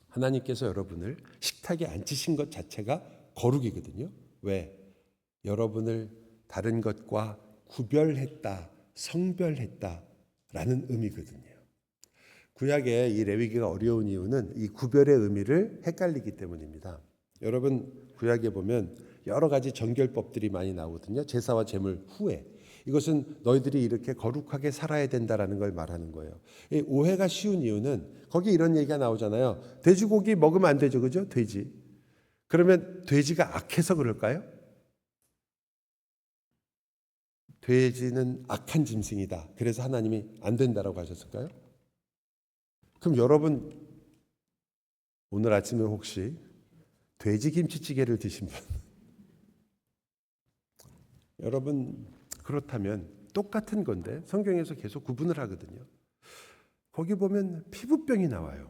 [SPEAKER 1] 하나님께서 여러분을 식탁에 앉히신 것 자체가 거룩이거든요. 왜? 여러분을 다른 것과 구별했다, 성별했다라는 의미거든요. 구약에 이 레위기가 어려운 이유는 이 구별의 의미를 헷갈리기 때문입니다. 여러분, 구약에 보면 여러 가지 정결법들이 많이 나오거든요. 제사와 제물 후에. 이것은 너희들이 이렇게 거룩하게 살아야 된다라는 걸 말하는 거예요. 이 오해가 쉬운 이유는 거기 이런 얘기가 나오잖아요. 돼지고기 먹으면 안 되죠, 그죠? 돼지. 그러면 돼지가 악해서 그럴까요? 돼지는 악한 짐승이다. 그래서 하나님이 안 된다라고 하셨을까요? 그럼 여러분 오늘 아침에 혹시 돼지 김치찌개를 드신 분? 여러분 그렇다면 똑같은 건데 성경에서 계속 구분을 하거든요. 거기 보면 피부병이 나와요.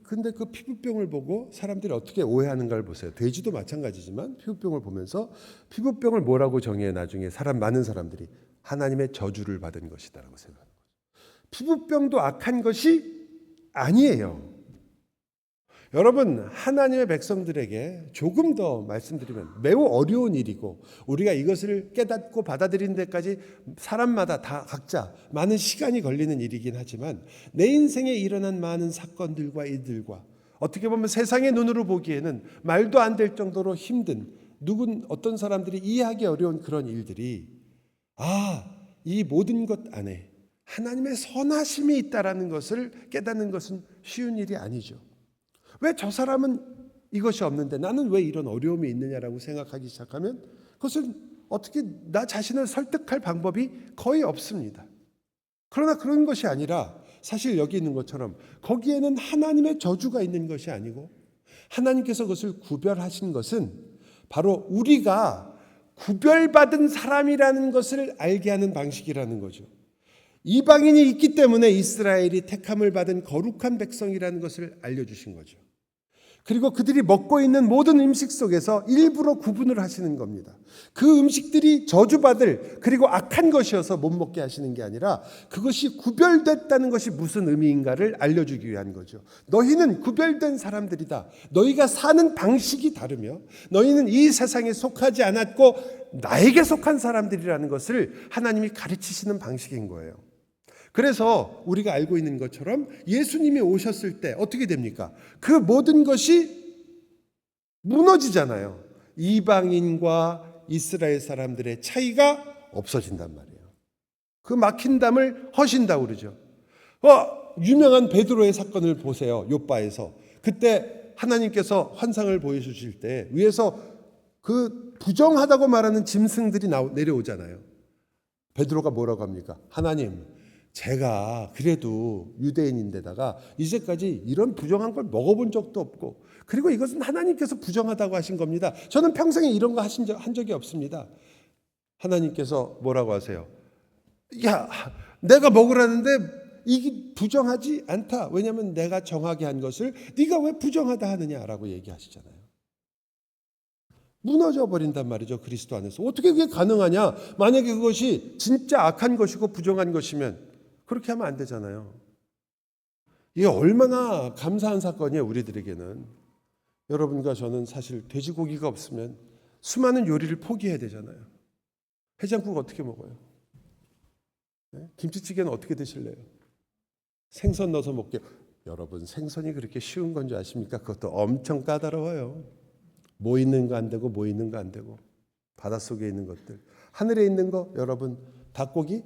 [SPEAKER 1] 근데 그 피부병을 보고 사람들이 어떻게 오해하는가를 보세요. 돼지도 마찬가지지만 피부병을 보면서 피부병을 뭐라고 정의해 나중에 많은 사람들이 하나님의 저주를 받은 것이다라고 생각하는 거죠. 피부병도 악한 것이 아니에요. 여러분, 하나님의 백성들에게 조금 더 말씀드리면 매우 어려운 일이고 우리가 이것을 깨닫고 받아들이는 데까지 사람마다 다 각자 많은 시간이 걸리는 일이긴 하지만 내 인생에 일어난 많은 사건들과 일들과 어떻게 보면 세상의 눈으로 보기에는 말도 안 될 정도로 힘든 어떤 사람들이 이해하기 어려운 그런 일들이 이 모든 것 안에 하나님의 선하심이 있다라는 것을 깨닫는 것은 쉬운 일이 아니죠. 왜 저 사람은 이것이 없는데 나는 왜 이런 어려움이 있느냐라고 생각하기 시작하면 그것은 어떻게 나 자신을 설득할 방법이 거의 없습니다. 그러나 그런 것이 아니라 사실 여기 있는 것처럼 거기에는 하나님의 저주가 있는 것이 아니고 하나님께서 그것을 구별하신 것은 바로 우리가 구별받은 사람이라는 것을 알게 하는 방식이라는 거죠. 이방인이 있기 때문에 이스라엘이 택함을 받은 거룩한 백성이라는 것을 알려주신 거죠. 그리고 그들이 먹고 있는 모든 음식 속에서 일부러 구분을 하시는 겁니다. 그 음식들이 저주받을 그리고 악한 것이어서 못 먹게 하시는 게 아니라 그것이 구별됐다는 것이 무슨 의미인가를 알려주기 위한 거죠. 너희는 구별된 사람들이다. 너희가 사는 방식이 다르며 너희는 이 세상에 속하지 않았고 나에게 속한 사람들이라는 것을 하나님이 가르치시는 방식인 거예요. 그래서 우리가 알고 있는 것처럼 예수님이 오셨을 때 어떻게 됩니까? 그 모든 것이 무너지잖아요. 이방인과 이스라엘 사람들의 차이가 없어진단 말이에요. 그 막힌 담을 허신다고 그러죠. 유명한 베드로의 사건을 보세요. 욥바에서. 그때 하나님께서 환상을 보여주실 때 위에서 그 부정하다고 말하는 짐승들이 내려오잖아요. 베드로가 뭐라고 합니까? 하나님, 제가 그래도 유대인인데다가 이제까지 이런 부정한 걸 먹어본 적도 없고, 그리고 이것은 하나님께서 부정하다고 하신 겁니다. 저는 평생에 이런 거 한 적이 없습니다. 하나님께서 뭐라고 하세요? 야, 내가 먹으라는데 이게 부정하지 않다. 왜냐하면 내가 정하게 한 것을 네가 왜 부정하다 하느냐라고 얘기하시잖아요. 무너져 버린단 말이죠. 그리스도 안에서. 어떻게 그게 가능하냐? 만약에 그것이 진짜 악한 것이고 부정한 것이면 그렇게 하면 안 되잖아요. 이게 얼마나 감사한 사건이에요, 우리들에게는. 여러분과 저는 사실 돼지고기가 없으면 수많은 요리를 포기해야 되잖아요. 해장국 어떻게 먹어요? 네? 김치찌개는 어떻게 드실래요? 생선 넣어서 먹게. 여러분, 생선이 그렇게 쉬운 건 줄 아십니까? 그것도 엄청 까다로워요. 뭐 있는 거 안 되고 뭐 있는 거 안 되고, 바닷속에 있는 것들, 하늘에 있는 거, 여러분 닭고기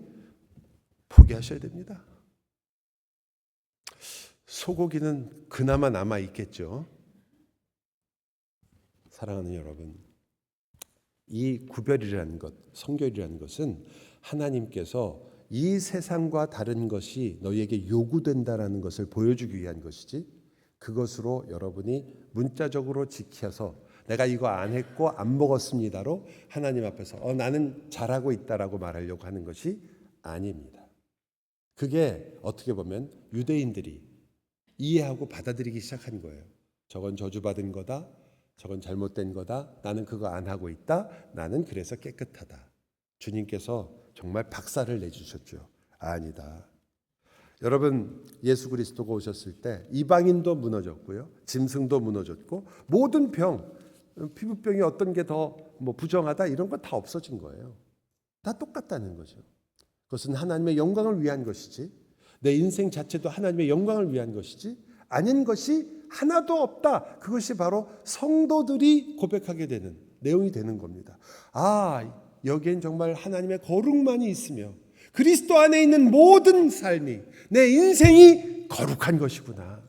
[SPEAKER 1] 포기하셔야 됩니다. 소고기는 그나마 남아 있겠죠. 사랑하는 여러분, 이 구별이라는 것, 성결이라는 것은 하나님께서 이 세상과 다른 것이 너희에게 요구된다라는 것을 보여주기 위한 것이지, 그것으로 여러분이 문자적으로 지켜서 내가 이거 안 했고 안 먹었습니다로 하나님 앞에서 나는 잘하고 있다라고 말하려고 하는 것이 아닙니다. 그게 어떻게 보면 유대인들이 이해하고 받아들이기 시작한 거예요. 저건 저주받은 거다. 저건 잘못된 거다. 나는 그거 안 하고 있다. 나는 그래서 깨끗하다. 주님께서 정말 박살을 내주셨죠. 아니다. 여러분, 예수 그리스도가 오셨을 때 이방인도 무너졌고요, 짐승도 무너졌고, 모든 병, 피부병이 어떤 게 더 부정하다 이런 거 다 없어진 거예요. 다 똑같다는 거죠. 그것은 하나님의 영광을 위한 것이지, 내 인생 자체도 하나님의 영광을 위한 것이지 아닌 것이 하나도 없다. 그것이 바로 성도들이 고백하게 되는 내용이 되는 겁니다. 여기엔 정말 하나님의 거룩만이 있으며 그리스도 안에 있는 모든 삶이, 내 인생이 거룩한 것이구나.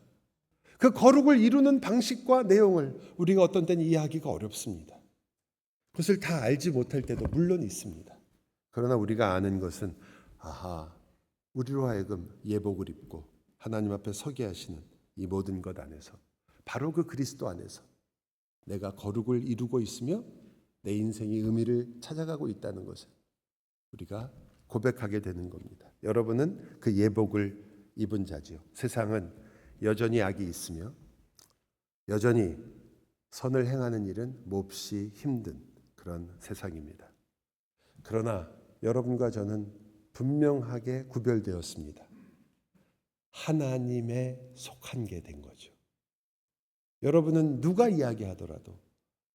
[SPEAKER 1] 그 거룩을 이루는 방식과 내용을 우리가 어떤 때는 이해하기가 어렵습니다. 그것을 다 알지 못할 때도 물론 있습니다. 그러나 우리가 아는 것은 우리로 하여금 예복을 입고 하나님 앞에 서게 하시는 이 모든 것 안에서, 바로 그 그리스도 안에서 내가 거룩을 이루고 있으며 내 인생이 의미를 찾아가고 있다는 것을 우리가 고백하게 되는 겁니다. 여러분은 그 예복을 입은 자지요. 세상은 여전히 악이 있으며 여전히 선을 행하는 일은 몹시 힘든 그런 세상입니다. 그러나 여러분과 저는 분명하게 구별되었습니다. 하나님에 속한 게 된 거죠. 여러분은 누가 이야기하더라도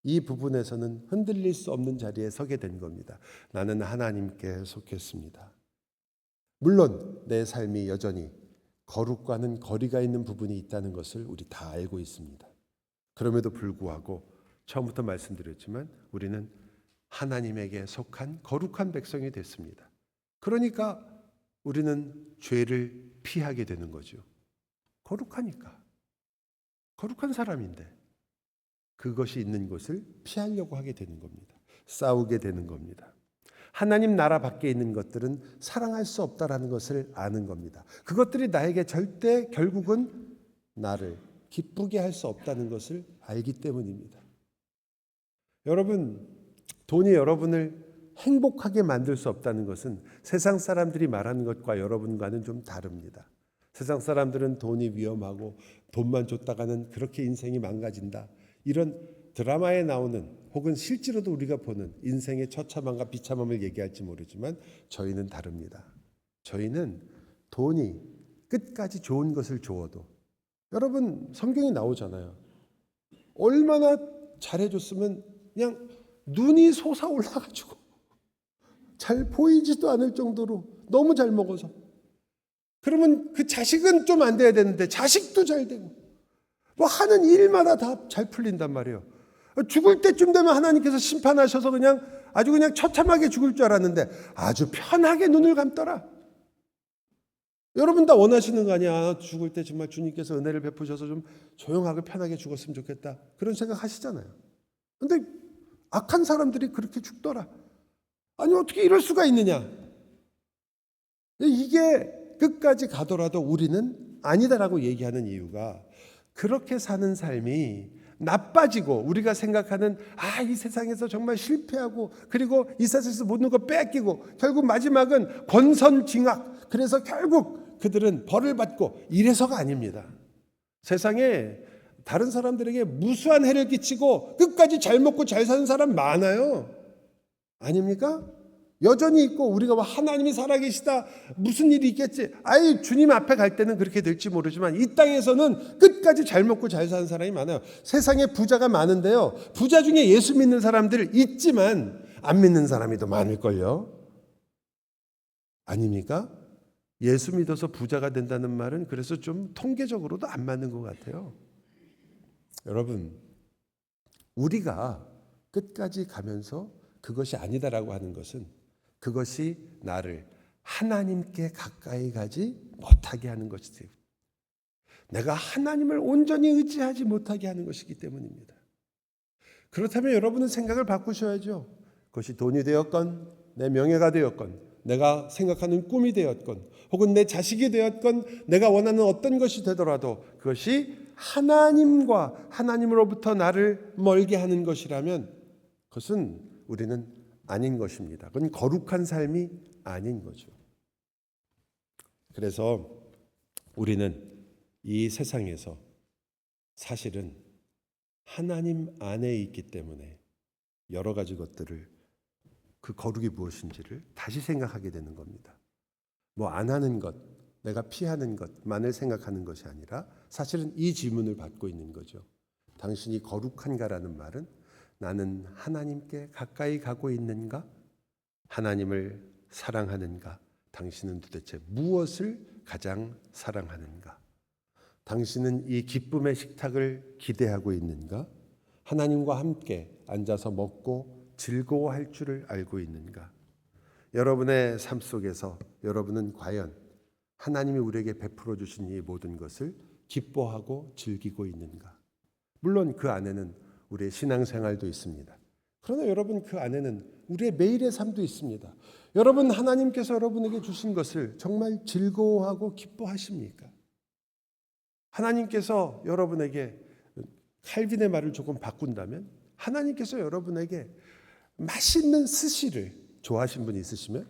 [SPEAKER 1] 이 부분에서는 흔들릴 수 없는 자리에 서게 된 겁니다. 나는 하나님께 속했습니다. 물론 내 삶이 여전히 거룩과는 거리가 있는 부분이 있다는 것을 우리 다 알고 있습니다. 그럼에도 불구하고 처음부터 말씀드렸지만 우리는 하나님에게 속한 거룩한 백성이 됐습니다. 그러니까 우리는 죄를 피하게 되는 거죠. 거룩하니까. 거룩한 사람인데 그것이 있는 곳을 피하려고 하게 되는 겁니다. 싸우게 되는 겁니다. 하나님 나라 밖에 있는 것들은 사랑할 수 없다라는 것을 아는 겁니다. 그것들이 나에게 절대 결국은 나를 기쁘게 할 수 없다는 것을 알기 때문입니다. 여러분, 돈이 여러분을 행복하게 만들 수 없다는 것은 세상 사람들이 말하는 것과 여러분과는 좀 다릅니다. 세상 사람들은 돈이 위험하고 돈만 줬다가는 그렇게 인생이 망가진다. 이런 드라마에 나오는 혹은 실제로도 우리가 보는 인생의 처참함과 비참함을 얘기할지 모르지만 저희는 다릅니다. 저희는 돈이 끝까지 좋은 것을 주어도, 여러분 성경에 나오잖아요. 얼마나 잘해줬으면 그냥 눈이 솟아올라가지고 잘 보이지도 않을 정도로 너무 잘 먹어서, 그러면 그 자식은 좀 안 돼야 되는데 자식도 잘 되고 하는 일마다 다 잘 풀린단 말이에요. 죽을 때쯤 되면 하나님께서 심판하셔서 그냥 아주 그냥 처참하게 죽을 줄 알았는데 아주 편하게 눈을 감더라. 여러분 다 원하시는 거 아니야? 죽을 때 정말 주님께서 은혜를 베푸셔서 좀 조용하고 편하게 죽었으면 좋겠다. 그런 생각 하시잖아요. 근데 악한 사람들이 그렇게 죽더라. 아니 어떻게 이럴 수가 있느냐? 이게 끝까지 가더라도 우리는 아니다라고 얘기하는 이유가 그렇게 사는 삶이 나빠지고 우리가 생각하는 이 세상에서 정말 실패하고 그리고 이 세상에서 모든 거 뺏기고 결국 마지막은 권선징악 그래서 결국 그들은 벌을 받고 이래서가 아닙니다. 세상에 다른 사람들에게 무수한 해를 끼치고 끝까지 잘 먹고 잘 사는 사람 많아요. 아닙니까? 여전히 있고 우리가 하나님이 살아계시다 무슨 일이 있겠지. 주님 앞에 갈 때는 그렇게 될지 모르지만 이 땅에서는 끝까지 잘 먹고 잘 사는 사람이 많아요. 세상에 부자가 많은데요. 부자 중에 예수 믿는 사람들 있지만 안 믿는 사람이 더 많을걸요. 아닙니까? 예수 믿어서 부자가 된다는 말은 그래서 좀 통계적으로도 안 맞는 것 같아요. 여러분, 우리가 끝까지 가면서 그것이 아니다라고 하는 것은 그것이 나를 하나님께 가까이 가지 못하게 하는 것이지. 내가 하나님을 온전히 의지하지 못하게 하는 것이기 때문입니다. 그렇다면 여러분은 생각을 바꾸셔야죠. 그것이 돈이 되었건 내 명예가 되었건 내가 생각하는 꿈이 되었건 혹은 내 자식이 되었건 내가 원하는 어떤 것이 되더라도 그것이 하나님과 하나님으로부터 나를 멀게 하는 것이라면 그것은 우리는 아닌 것입니다. 그건 거룩한 삶이 아닌 거죠. 그래서 우리는 이 세상에서 사실은 하나님 안에 있기 때문에 여러 가지 것들을 그 거룩이 무엇인지를 다시 생각하게 되는 겁니다. 뭐 안 하는 것, 내가 피하는 것만을 생각하는 것이 아니라 사실은 이 질문을 받고 있는 거죠. 당신이 거룩한가라는 말은 나는 하나님께 가까이 가고 있는가? 하나님을 사랑하는가? 당신은 도대체 무엇을 가장 사랑하는가? 당신은 이 기쁨의 식탁을 기대하고 있는가? 하나님과 함께 앉아서 먹고 즐거워할 줄을 알고 있는가? 여러분의 삶 속에서 여러분은 과연 하나님이 우리에게 베풀어 주신 이 모든 것을 기뻐하고 즐기고 있는가? 물론 그 안에는 우리의 신앙생활도 있습니다. 그러나 여러분 그 안에는 우리의 매일의 삶도 있습니다. 여러분 하나님께서 여러분에게 주신 것을 정말 즐거워하고 기뻐하십니까? 하나님께서 여러분에게 칼빈의 말을 조금 바꾼다면 하나님께서 여러분에게 맛있는 스시를 좋아하시는 분이 있으시면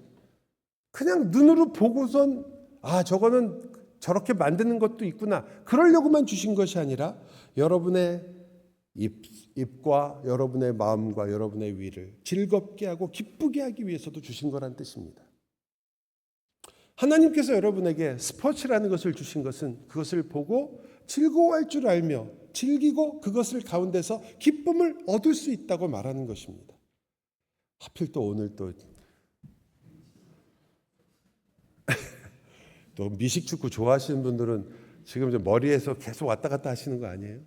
[SPEAKER 1] 그냥 눈으로 보고선 저거는 저렇게 만드는 것도 있구나 그러려고만 주신 것이 아니라 여러분의 입과 여러분의 마음과 여러분의 위를 즐겁게 하고 기쁘게 하기 위해서도 주신 거란 뜻입니다. 하나님께서 여러분에게 스포츠라는 것을 주신 것은 그것을 보고 즐거워할 줄 알며 즐기고 그것을 가운데서 기쁨을 얻을 수 있다고 말하는 것입니다. 하필 또 오늘 또 미식축구 좋아하시는 분들은 지금 머리에서 계속 왔다 갔다 하시는 거 아니에요?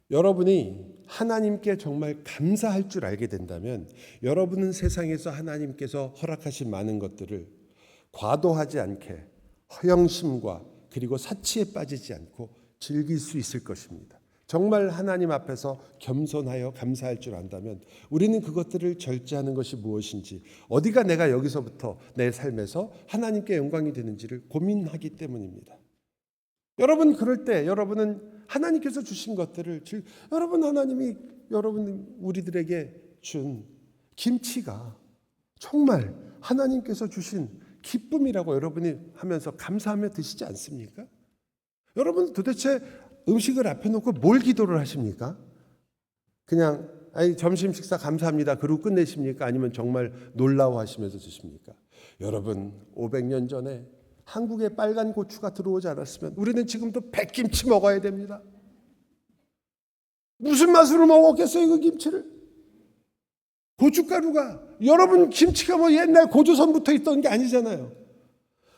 [SPEAKER 1] 여러분이 하나님께 정말 감사할 줄 알게 된다면 여러분은 세상에서 하나님께서 허락하신 많은 것들을 과도하지 않게 허영심과 그리고 사치에 빠지지 않고 즐길 수 있을 것입니다. 정말 하나님 앞에서 겸손하여 감사할 줄 안다면 우리는 그것들을 절제하는 것이 무엇인지 어디가 내가 여기서부터 내 삶에서 하나님께 영광이 되는지를 고민하기 때문입니다. 여러분 그럴 때 여러분은 하나님께서 주신 것들을 여러분 하나님이 여러분 우리들에게 준 김치가 정말 하나님께서 주신 기쁨이라고 여러분이 하면서 감사하며 드시지 않습니까? 여러분 도대체 음식을 앞에 놓고 뭘 기도를 하십니까? 그냥 점심 식사 감사합니다 그러고 끝내십니까? 아니면 정말 놀라워하시면서 드십니까? 여러분 500년 전에 한국에 빨간 고추가 들어오지 않았으면 우리는 지금도 백김치 먹어야 됩니다. 무슨 맛으로 먹었겠어요 그 김치를? 고춧가루가 여러분 김치가 뭐 옛날 고조선부터 있던 게 아니잖아요.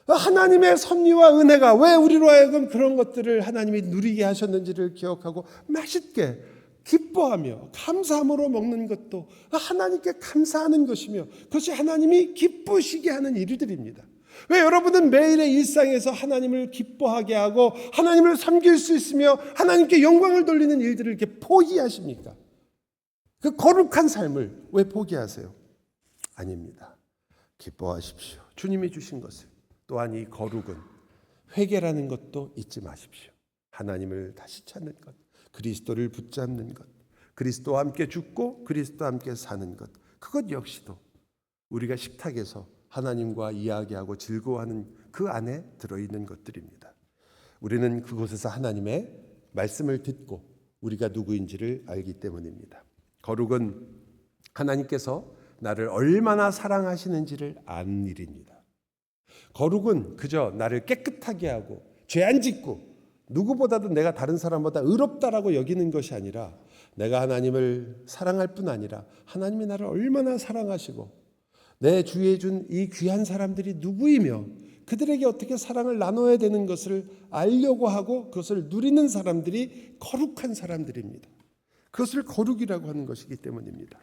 [SPEAKER 1] 하나님의 섭리와 은혜가 왜 우리로 하여금 그런 것들을 하나님이 누리게 하셨는지를 기억하고 맛있게 기뻐하며 감사함으로 먹는 것도 하나님께 감사하는 것이며 그것이 하나님이 기쁘시게 하는 일들입니다. 왜 여러분은 매일의 일상에서 하나님을 기뻐하게 하고 하나님을 섬길 수 있으며 하나님께 영광을 돌리는 일들을 이렇게 포기하십니까? 그 거룩한 삶을 왜 포기하세요? 아닙니다. 기뻐하십시오. 주님이 주신 것을. 또한 이 거룩은 회개라는 것도 잊지 마십시오. 하나님을 다시 찾는 것, 그리스도를 붙잡는 것, 그리스도와 함께 죽고 그리스도와 함께 사는 것, 그것 역시도 우리가 식탁에서 하나님과 이야기하고 즐거워하는 그 안에 들어있는 것들입니다. 우리는 그곳에서 하나님의 말씀을 듣고 우리가 누구인지를 알기 때문입니다. 거룩은 하나님께서 나를 얼마나 사랑하시는지를 아는 일입니다. 거룩은 그저 나를 깨끗하게 하고 죄 안 짓고 누구보다도 내가 다른 사람보다 의롭다라고 여기는 것이 아니라 내가 하나님을 사랑할 뿐 아니라 하나님이 나를 얼마나 사랑하시고 내 주위에 준 이 귀한 사람들이 누구이며 그들에게 어떻게 사랑을 나눠야 되는 것을 알려고 하고 그것을 누리는 사람들이 거룩한 사람들입니다. 그것을 거룩이라고 하는 것이기 때문입니다.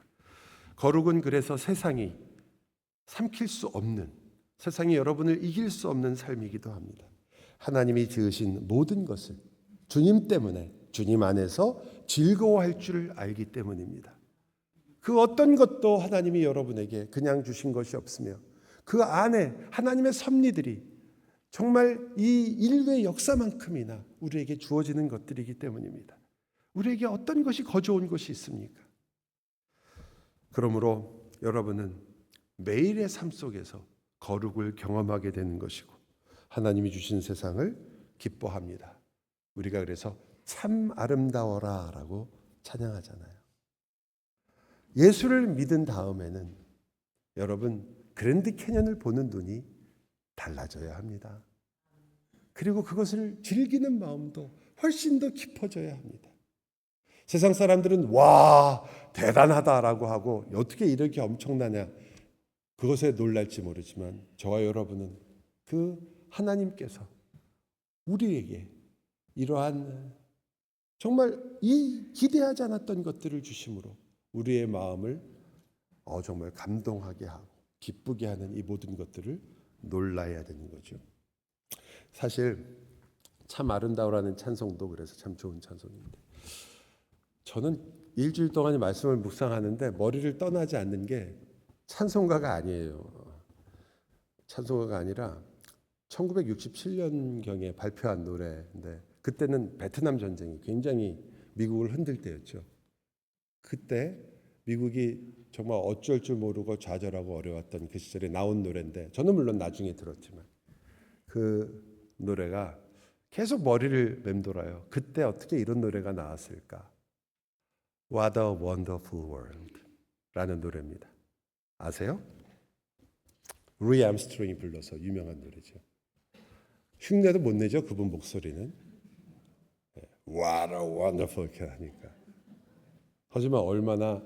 [SPEAKER 1] 거룩은 그래서 세상이 삼킬 수 없는, 세상이 여러분을 이길 수 없는 삶이기도 합니다. 하나님이 지으신 모든 것을 주님 때문에, 주님 안에서 즐거워할 줄 알기 때문입니다. 그 어떤 것도 하나님이 여러분에게 그냥 주신 것이 없으며 그 안에 하나님의 섭리들이 정말 이 인류의 역사만큼이나 우리에게 주어지는 것들이기 때문입니다. 우리에게 어떤 것이 거저온 것이 있습니까? 그러므로 여러분은 매일의 삶 속에서 거룩을 경험하게 되는 것이고 하나님이 주신 세상을 기뻐합니다. 우리가 그래서 참 아름다워라 라고 찬양하잖아요. 예수를 믿은 다음에는 여러분 그랜드 캐년을 보는 눈이 달라져야 합니다. 그리고 그것을 즐기는 마음도 훨씬 더 깊어져야 합니다. 세상 사람들은 와 대단하다라고 하고 어떻게 이렇게 엄청나냐 그것에 놀랄지 모르지만 저와 여러분은 그 하나님께서 우리에게 이러한 정말 이 기대하지 않았던 것들을 주심으로 우리의 마음을 정말 감동하게 하고 기쁘게 하는 이 모든 것들을 놀라야 되는 거죠. 사실 참 아름다우라는 찬송도 그래서 참 좋은 찬송입니다. 저는 일주일 동안 말씀을 묵상하는데 머리를 떠나지 않는 게 찬송가가 아니에요. 찬송가가 아니라 1967년경에 발표한 노래인데 그때는 베트남 전쟁이 굉장히 미국을 흔들 때였죠. 그때 미국이 정말 어쩔 줄 모르고 좌절하고 어려웠던 그 시절에 나온 노래인데 저는 물론 나중에 들었지만 그 노래가 계속 머리를 맴돌아요. 그때 어떻게 이런 노래가 나왔을까? What a Wonderful World 라는 노래입니다. 아세요? 루이 암스트롱이 불러서 유명한 노래죠. 흉내도 못 내죠. 그분 목소리는. What a wonderful 이렇게 하니까. 하지만 얼마나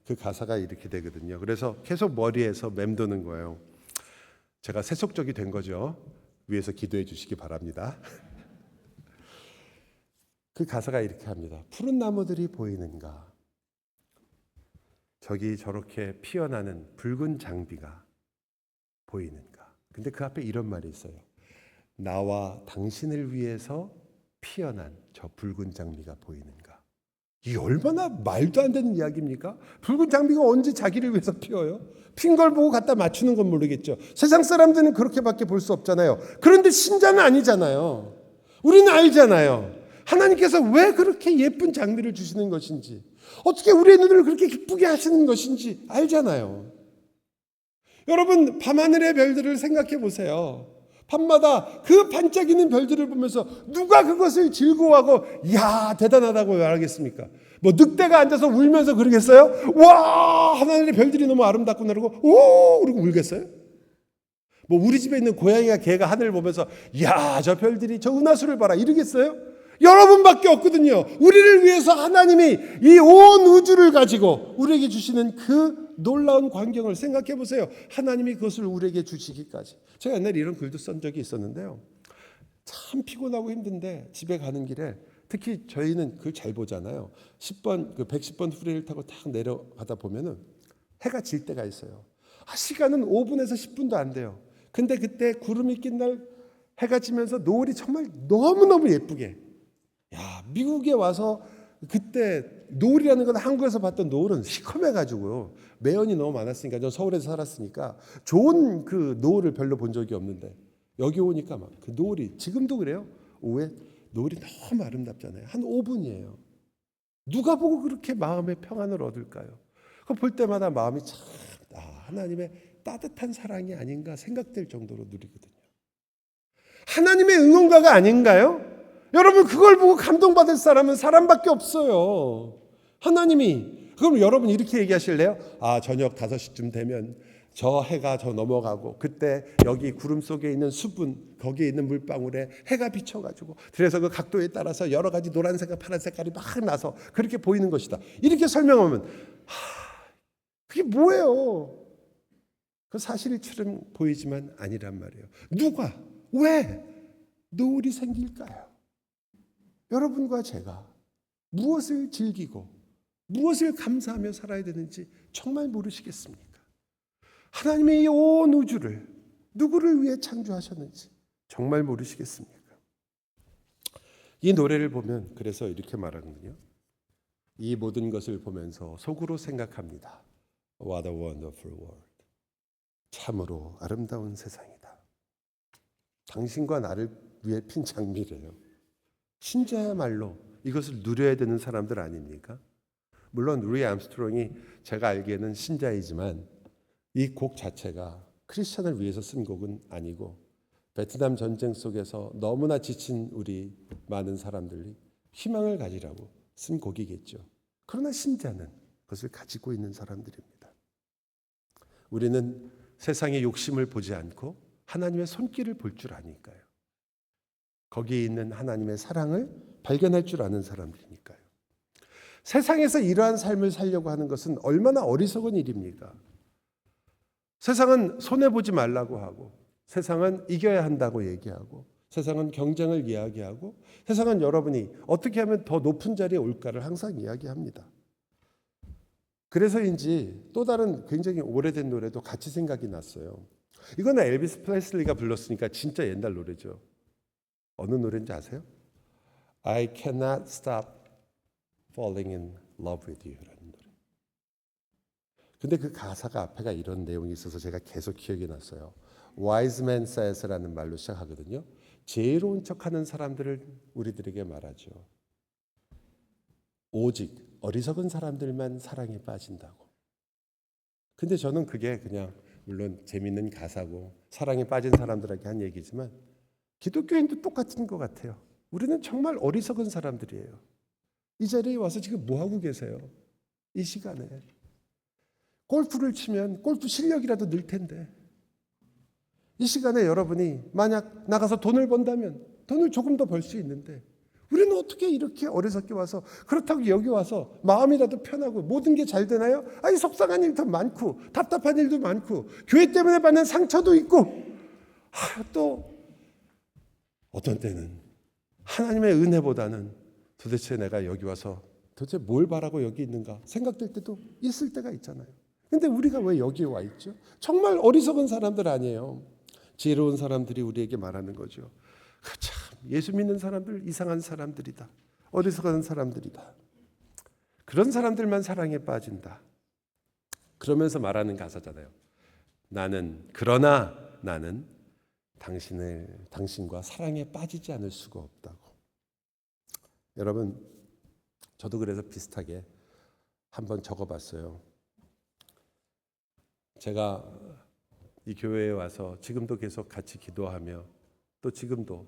[SPEAKER 1] 그 가사가 이렇게 되거든요. 그래서 계속 머리에서 맴도는 거예요. 제가 세속적이 된 거죠. 위에서 기도해 주시기 바랍니다. 그 가사가 이렇게 합니다. 푸른 나무들이 보이는가? 저기 저렇게 피어나는 붉은 장비가 보이는가? 근데 그 앞에 이런 말이 있어요. 나와 당신을 위해서 피어난 저 붉은 장미가 보이는가? 이 얼마나 말도 안 되는 이야기입니까? 붉은 장미가 언제 자기를 위해서 피어요? 핀 걸 보고 갖다 맞추는 건 모르겠죠. 세상 사람들은 그렇게밖에 볼 수 없잖아요. 그런데 신자는 아니잖아요. 우리는 알잖아요. 하나님께서 왜 그렇게 예쁜 장미를 주시는 것인지, 어떻게 우리의 눈을 그렇게 기쁘게 하시는 것인지 알잖아요. 여러분 밤하늘의 별들을 생각해 보세요. 밤마다 그 반짝이는 별들을 보면서 누가 그것을 즐거워하고 이야 대단하다고 말하겠습니까? 뭐 늑대가 앉아서 울면서 그러겠어요? 와 하늘의 별들이 너무 아름답구나 그러고 오 그러고 울겠어요? 뭐 우리 집에 있는 고양이가 개가 하늘을 보면서 이야 저 별들이 저 은하수를 봐라 이러겠어요? 여러분밖에 없거든요. 우리를 위해서 하나님이 이 온 우주를 가지고 우리에게 주시는 그 놀라운 광경을 생각해 보세요. 하나님이 그것을 우리에게 주시기까지. 제가 옛날에 이런 글도 쓴 적이 있었는데요. 참 피곤하고 힘든데 집에 가는 길에 특히 저희는 그걸 잘 보잖아요. 10번 그 110번 후레를 타고 딱 내려가다 보면은 해가 질 때가 있어요. 시간은 5분에서 10분도 안 돼요. 근데 그때 구름이 낀 날 해가 지면서 노을이 정말 너무너무 예쁘게. 야, 미국에 와서 그때 노을이라는 건 한국에서 봤던 노을은 시커매가지고요. 매연이 너무 많았으니까, 전 서울에서 살았으니까 좋은 그 노을을 별로 본 적이 없는데 여기 오니까 막 그 노을이, 지금도 그래요. 오후에 노을이 너무 아름답잖아요. 한 5분이에요. 누가 보고 그렇게 마음의 평안을 얻을까요? 그거 볼 때마다 마음이 참 하나님의 따뜻한 사랑이 아닌가 생각될 정도로 누리거든요. 하나님의 응원가가 아닌가요? 여러분, 그걸 보고 감동받을 사람은 사람밖에 없어요. 하나님이. 그럼 여러분 이렇게 얘기하실래요? 저녁 5시쯤 되면 저 해가 저 넘어가고 그때 여기 구름 속에 있는 수분, 거기에 있는 물방울에 해가 비쳐가지고 그래서 그 각도에 따라서 여러 가지 노란색과 파란 색깔이 막 나서 그렇게 보이는 것이다. 이렇게 설명하면 그게 뭐예요? 그 사실처럼 보이지만 아니란 말이에요. 누가, 왜 노을이 생길까요? 여러분과 제가 무엇을 즐기고 무엇을 감사하며 살아야 되는지 정말 모르시겠습니까? 하나님의 이 온 우주를 누구를 위해 창조하셨는지 정말 모르시겠습니까? 이 노래를 보면 그래서 이렇게 말하는군요. 이 모든 것을 보면서 속으로 생각합니다. What a wonderful world. 참으로 아름다운 세상이다. 당신과 나를 위해 핀 장미래요. 신자야말로 이것을 누려야 되는 사람들 아닙니까? 물론 루이 암스트롱이 제가 알기에는 신자이지만 이 곡 자체가 크리스천을 위해서 쓴 곡은 아니고 베트남 전쟁 속에서 너무나 지친 우리 많은 사람들이 희망을 가지라고 쓴 곡이겠죠. 그러나 신자는 그것을 가지고 있는 사람들입니다. 우리는 세상의 욕심을 보지 않고 하나님의 손길을 볼 줄 아니까요. 거기에 있는 하나님의 사랑을 발견할 줄 아는 사람들이니까요. 세상에서 이러한 삶을 살려고 하는 것은 얼마나 어리석은 일입니까? 세상은 손해보지 말라고 하고, 세상은 이겨야 한다고 얘기하고, 세상은 경쟁을 이야기하고, 세상은 여러분이 어떻게 하면 더 높은 자리에 올까를 항상 이야기합니다. 그래서인지 또 다른 굉장히 오래된 노래도 같이 생각이 났어요. 이거는 엘비스 프레슬리가 불렀으니까 진짜 옛날 노래죠. 어느 노래인지 아세요? I cannot stop falling in love with you 라는 노래. 근데 그 가사가 앞에가 이런 내용이 있어서 제가 계속 기억이 났어요. Wise man says라는 말로 시작하거든요. 지혜로운 척하는 사람들을 우리들에게 말하죠. 오직 어리석은 사람들만 사랑에 빠진다고. 근데 저는 그게 그냥 물론 재밌는 가사고 사랑에 빠진 사람들에게 한 얘기지만 기독교인도 똑같은 것 같아요. 우리는 정말 어리석은 사람들이에요. 이 자리에 와서 지금 뭐하고 계세요? 이 시간에. 골프를 치면 골프 실력이라도 늘 텐데 이 시간에 여러분이 만약 나가서 돈을 번다면 돈을 조금 더 벌 수 있는데 우리는 어떻게 이렇게 어리석게 와서 그렇다고 여기 와서 마음이라도 편하고 모든 게 잘 되나요? 아니 속상한 일도 많고 답답한 일도 많고 교회 때문에 받는 상처도 있고 또 어떤 때는 하나님의 은혜보다는 도대체 내가 여기 와서 도대체 뭘 바라고 여기 있는가 생각될 때도 있을 때가 있잖아요. 근데 우리가 왜 여기에 와 있죠? 정말 어리석은 사람들 아니에요. 지혜로운 사람들이 우리에게 말하는 거죠. 참 예수 믿는 사람들 이상한 사람들이다. 어리석은 사람들이다. 그런 사람들만 사랑에 빠진다. 그러면서 말하는 가사잖아요. 그러나 나는 당신과 사랑에 빠지지 않을 수가 없다고. 여러분, 저도 그래서 비슷하게 한번 적어봤어요. 제가 이 교회에 와서 지금도 계속 같이 기도하며 또 지금도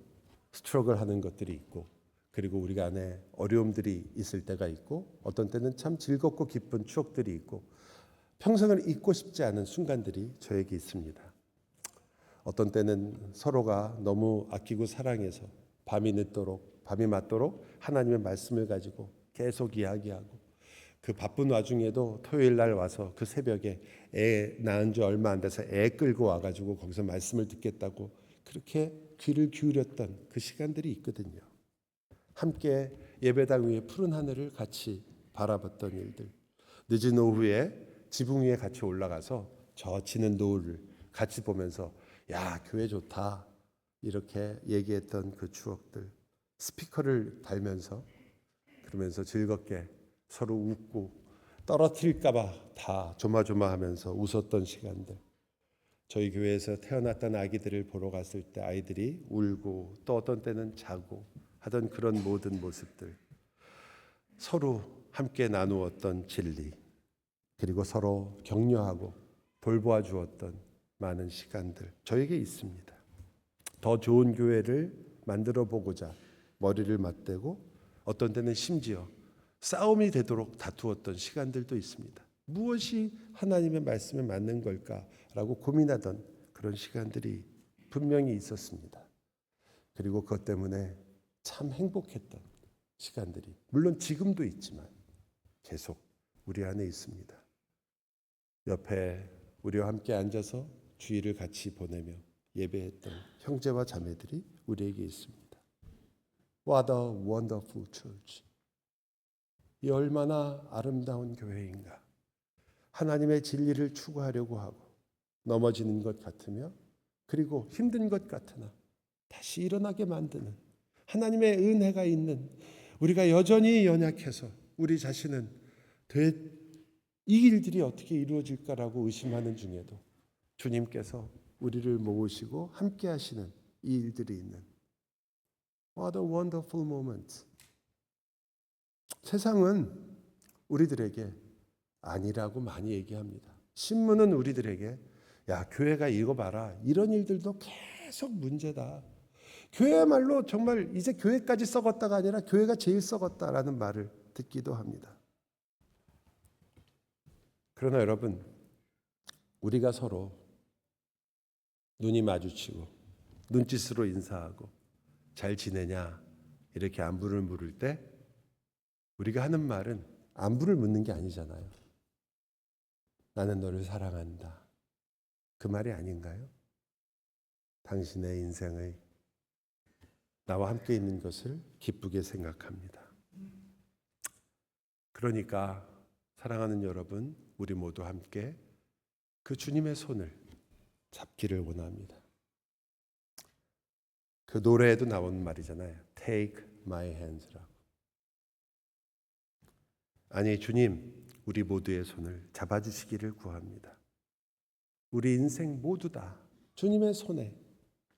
[SPEAKER 1] 스트러글 하는 것들이 있고 그리고 우리가 안에 어려움들이 있을 때가 있고 어떤 때는 참 즐겁고 기쁜 추억들이 있고 평생을 잊고 싶지 않은 순간들이 저에게 있습니다. 어떤 때는 서로가 너무 아끼고 사랑해서 밤이 맞도록 하나님의 말씀을 가지고 계속 이야기하고 그 바쁜 와중에도 토요일 날 와서 그 새벽에 애 낳은 지 얼마 안 돼서 애 끌고 와가지고 거기서 말씀을 듣겠다고 그렇게 귀를 기울였던 그 시간들이 있거든요. 함께 예배당 위에 푸른 하늘을 같이 바라봤던 일들. 늦은 오후에 지붕 위에 같이 올라가서 저 지는 노을을 같이 보면서 야, 교회 좋다. 이렇게 얘기했던 그 추억들. 스피커를 달면서 그러면서 즐겁게 서로 웃고 떨어뜨릴까 봐 다 조마조마하면서 웃었던 시간들. 저희 교회에서 태어났던 아기들을 보러 갔을 때 아이들이 울고 또 어떤 때는 자고 하던 그런 모든 모습들. 서로 함께 나누었던 진리. 그리고 서로 격려하고 돌보아 주었던 많은 시간들 저에게 있습니다. 더 좋은 교회를 만들어 보고자 머리를 맞대고 어떤 때는 심지어 싸움이 되도록 다투었던 시간들도 있습니다. 무엇이 하나님의 말씀에 맞는 걸까라고 고민하던 그런 시간들이 분명히 있었습니다. 그리고 그것 때문에 참 행복했던 시간들이 물론 지금도 있지만 계속 우리 안에 있습니다. 옆에 우리와 함께 앉아서 주일을 같이 보내며 예배했던 형제와 자매들이 우리에게 있습니다. What a wonderful church. 이 얼마나 아름다운 교회인가. 하나님의 진리를 추구하려고 하고 넘어지는 것 같으며 그리고 힘든 것 같으나 다시 일어나게 만드는 하나님의 은혜가 있는 우리가 여전히 연약해서 우리 자신은 이 일들이 어떻게 이루어질까라고 의심하는 중에도 주님께서 우리를 모으시고 함께 하시는 이 일들이 있는 What a wonderful moment. 세상은 우리들에게 아니라고 많이 얘기합니다. 신문은 우리들에게 야, 교회가 이거 봐라. 이런 일들도 계속 문제다. 교회야말로 정말 이제 교회까지 썩었다가 아니라 교회가 제일 썩었다라는 말을 듣기도 합니다. 그러나 여러분, 우리가 서로 눈이 마주치고 눈짓으로 인사하고 잘 지내냐 이렇게 안부를 물을 때 우리가 하는 말은 안부를 묻는 게 아니잖아요. 나는 너를 사랑한다. 그 말이 아닌가요? 당신의 인생의 나와 함께 있는 것을 기쁘게 생각합니다. 그러니까 사랑하는 여러분, 우리 모두 함께 그 주님의 손을 잡기를 원합니다. 그 노래에도 나오는 말이잖아요. Take my hands라고. 아니, 주님, 우리 모두의 손을 잡아주시기를 구합니다. 우리 인생 모두 다 주님의 손에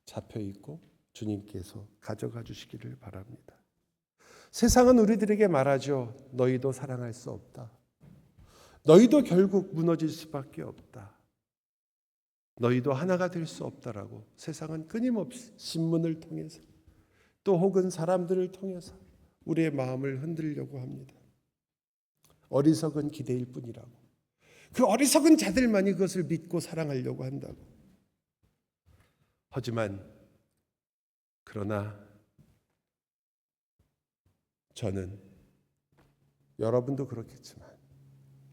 [SPEAKER 1] 잡혀 있고 주님께서 가져가 주시기를 바랍니다. 세상은 우리들에게 말하죠. 너희도 사랑할 수 없다. 너희도 결국 무너질 수밖에 없다. 너희도 하나가 될 수 없다라고 세상은 끊임없이 신문을 통해서 또 혹은 사람들을 통해서 우리의 마음을 흔들려고 합니다. 어리석은 기대일 뿐이라고. 그 어리석은 자들만이 그것을 믿고 사랑하려고 한다고. 하지만 그러나 저는 여러분도 그렇겠지만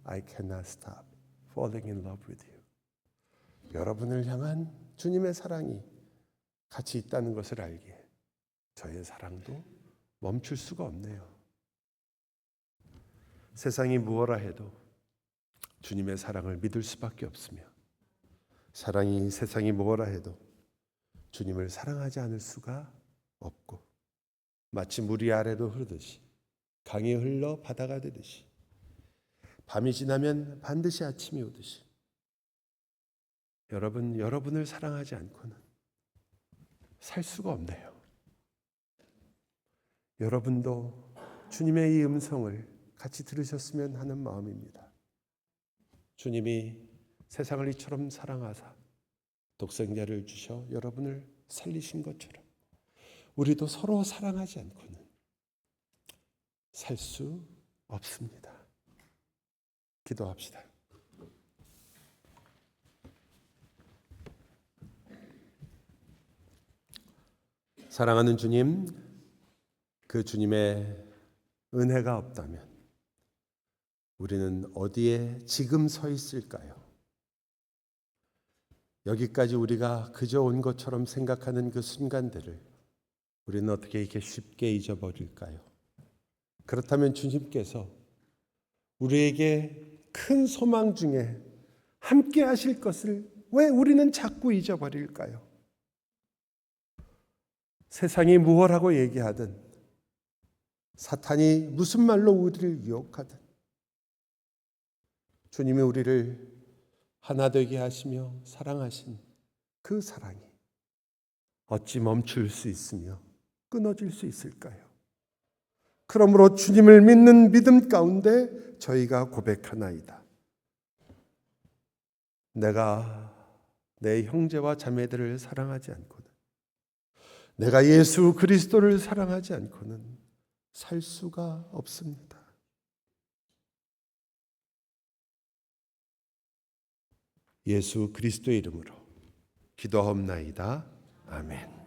[SPEAKER 1] I cannot stop falling in love with you. 여러분을 향한 주님의 사랑이 같이 있다는 것을 알기에 저의 사랑도 멈출 수가 없네요. 세상이 무엇라 해도 주님의 사랑을 믿을 수밖에 없으며 세상이 무엇라 해도 주님을 사랑하지 않을 수가 없고 마치 물이 아래로 흐르듯이 강이 흘러 바다가 되듯이 밤이 지나면 반드시 아침이 오듯이 여러분을 사랑하지 않고는 살 수가 없네요. 여러분도 주님의 이 음성을 같이 들으셨으면 하는 마음입니다. 주님이 세상을 이처럼 사랑하사 독생자를 주셔 여러분을 살리신 것처럼 우리도 서로 사랑하지 않고는 살 수 없습니다. 기도합시다. 사랑하는 주님, 그 주님의 은혜가 없다면 우리는 어디에 지금 서 있을까요? 여기까지 우리가 그저 온 것처럼 생각하는 그 순간들을 우리는 어떻게 이렇게 쉽게 잊어버릴까요? 그렇다면 주님께서 우리에게 큰 소망 중에 함께 하실 것을 왜 우리는 자꾸 잊어버릴까요? 세상이 무엇하고 얘기하든, 사탄이 무슨 말로 우리를 유혹하든, 주님이 우리를 하나 되게 하시며 사랑하신 그 사랑이 어찌 멈출 수 있으며 끊어질 수 있을까요? 그러므로 주님을 믿는 믿음 가운데 저희가 고백하나이다. 내가 내 형제와 자매들을 사랑하지 않고는, 내가 예수 그리스도를 사랑하지 않고는 살 수가 없습니다. 예수 그리스도의 이름으로 기도하옵나이다. 아멘.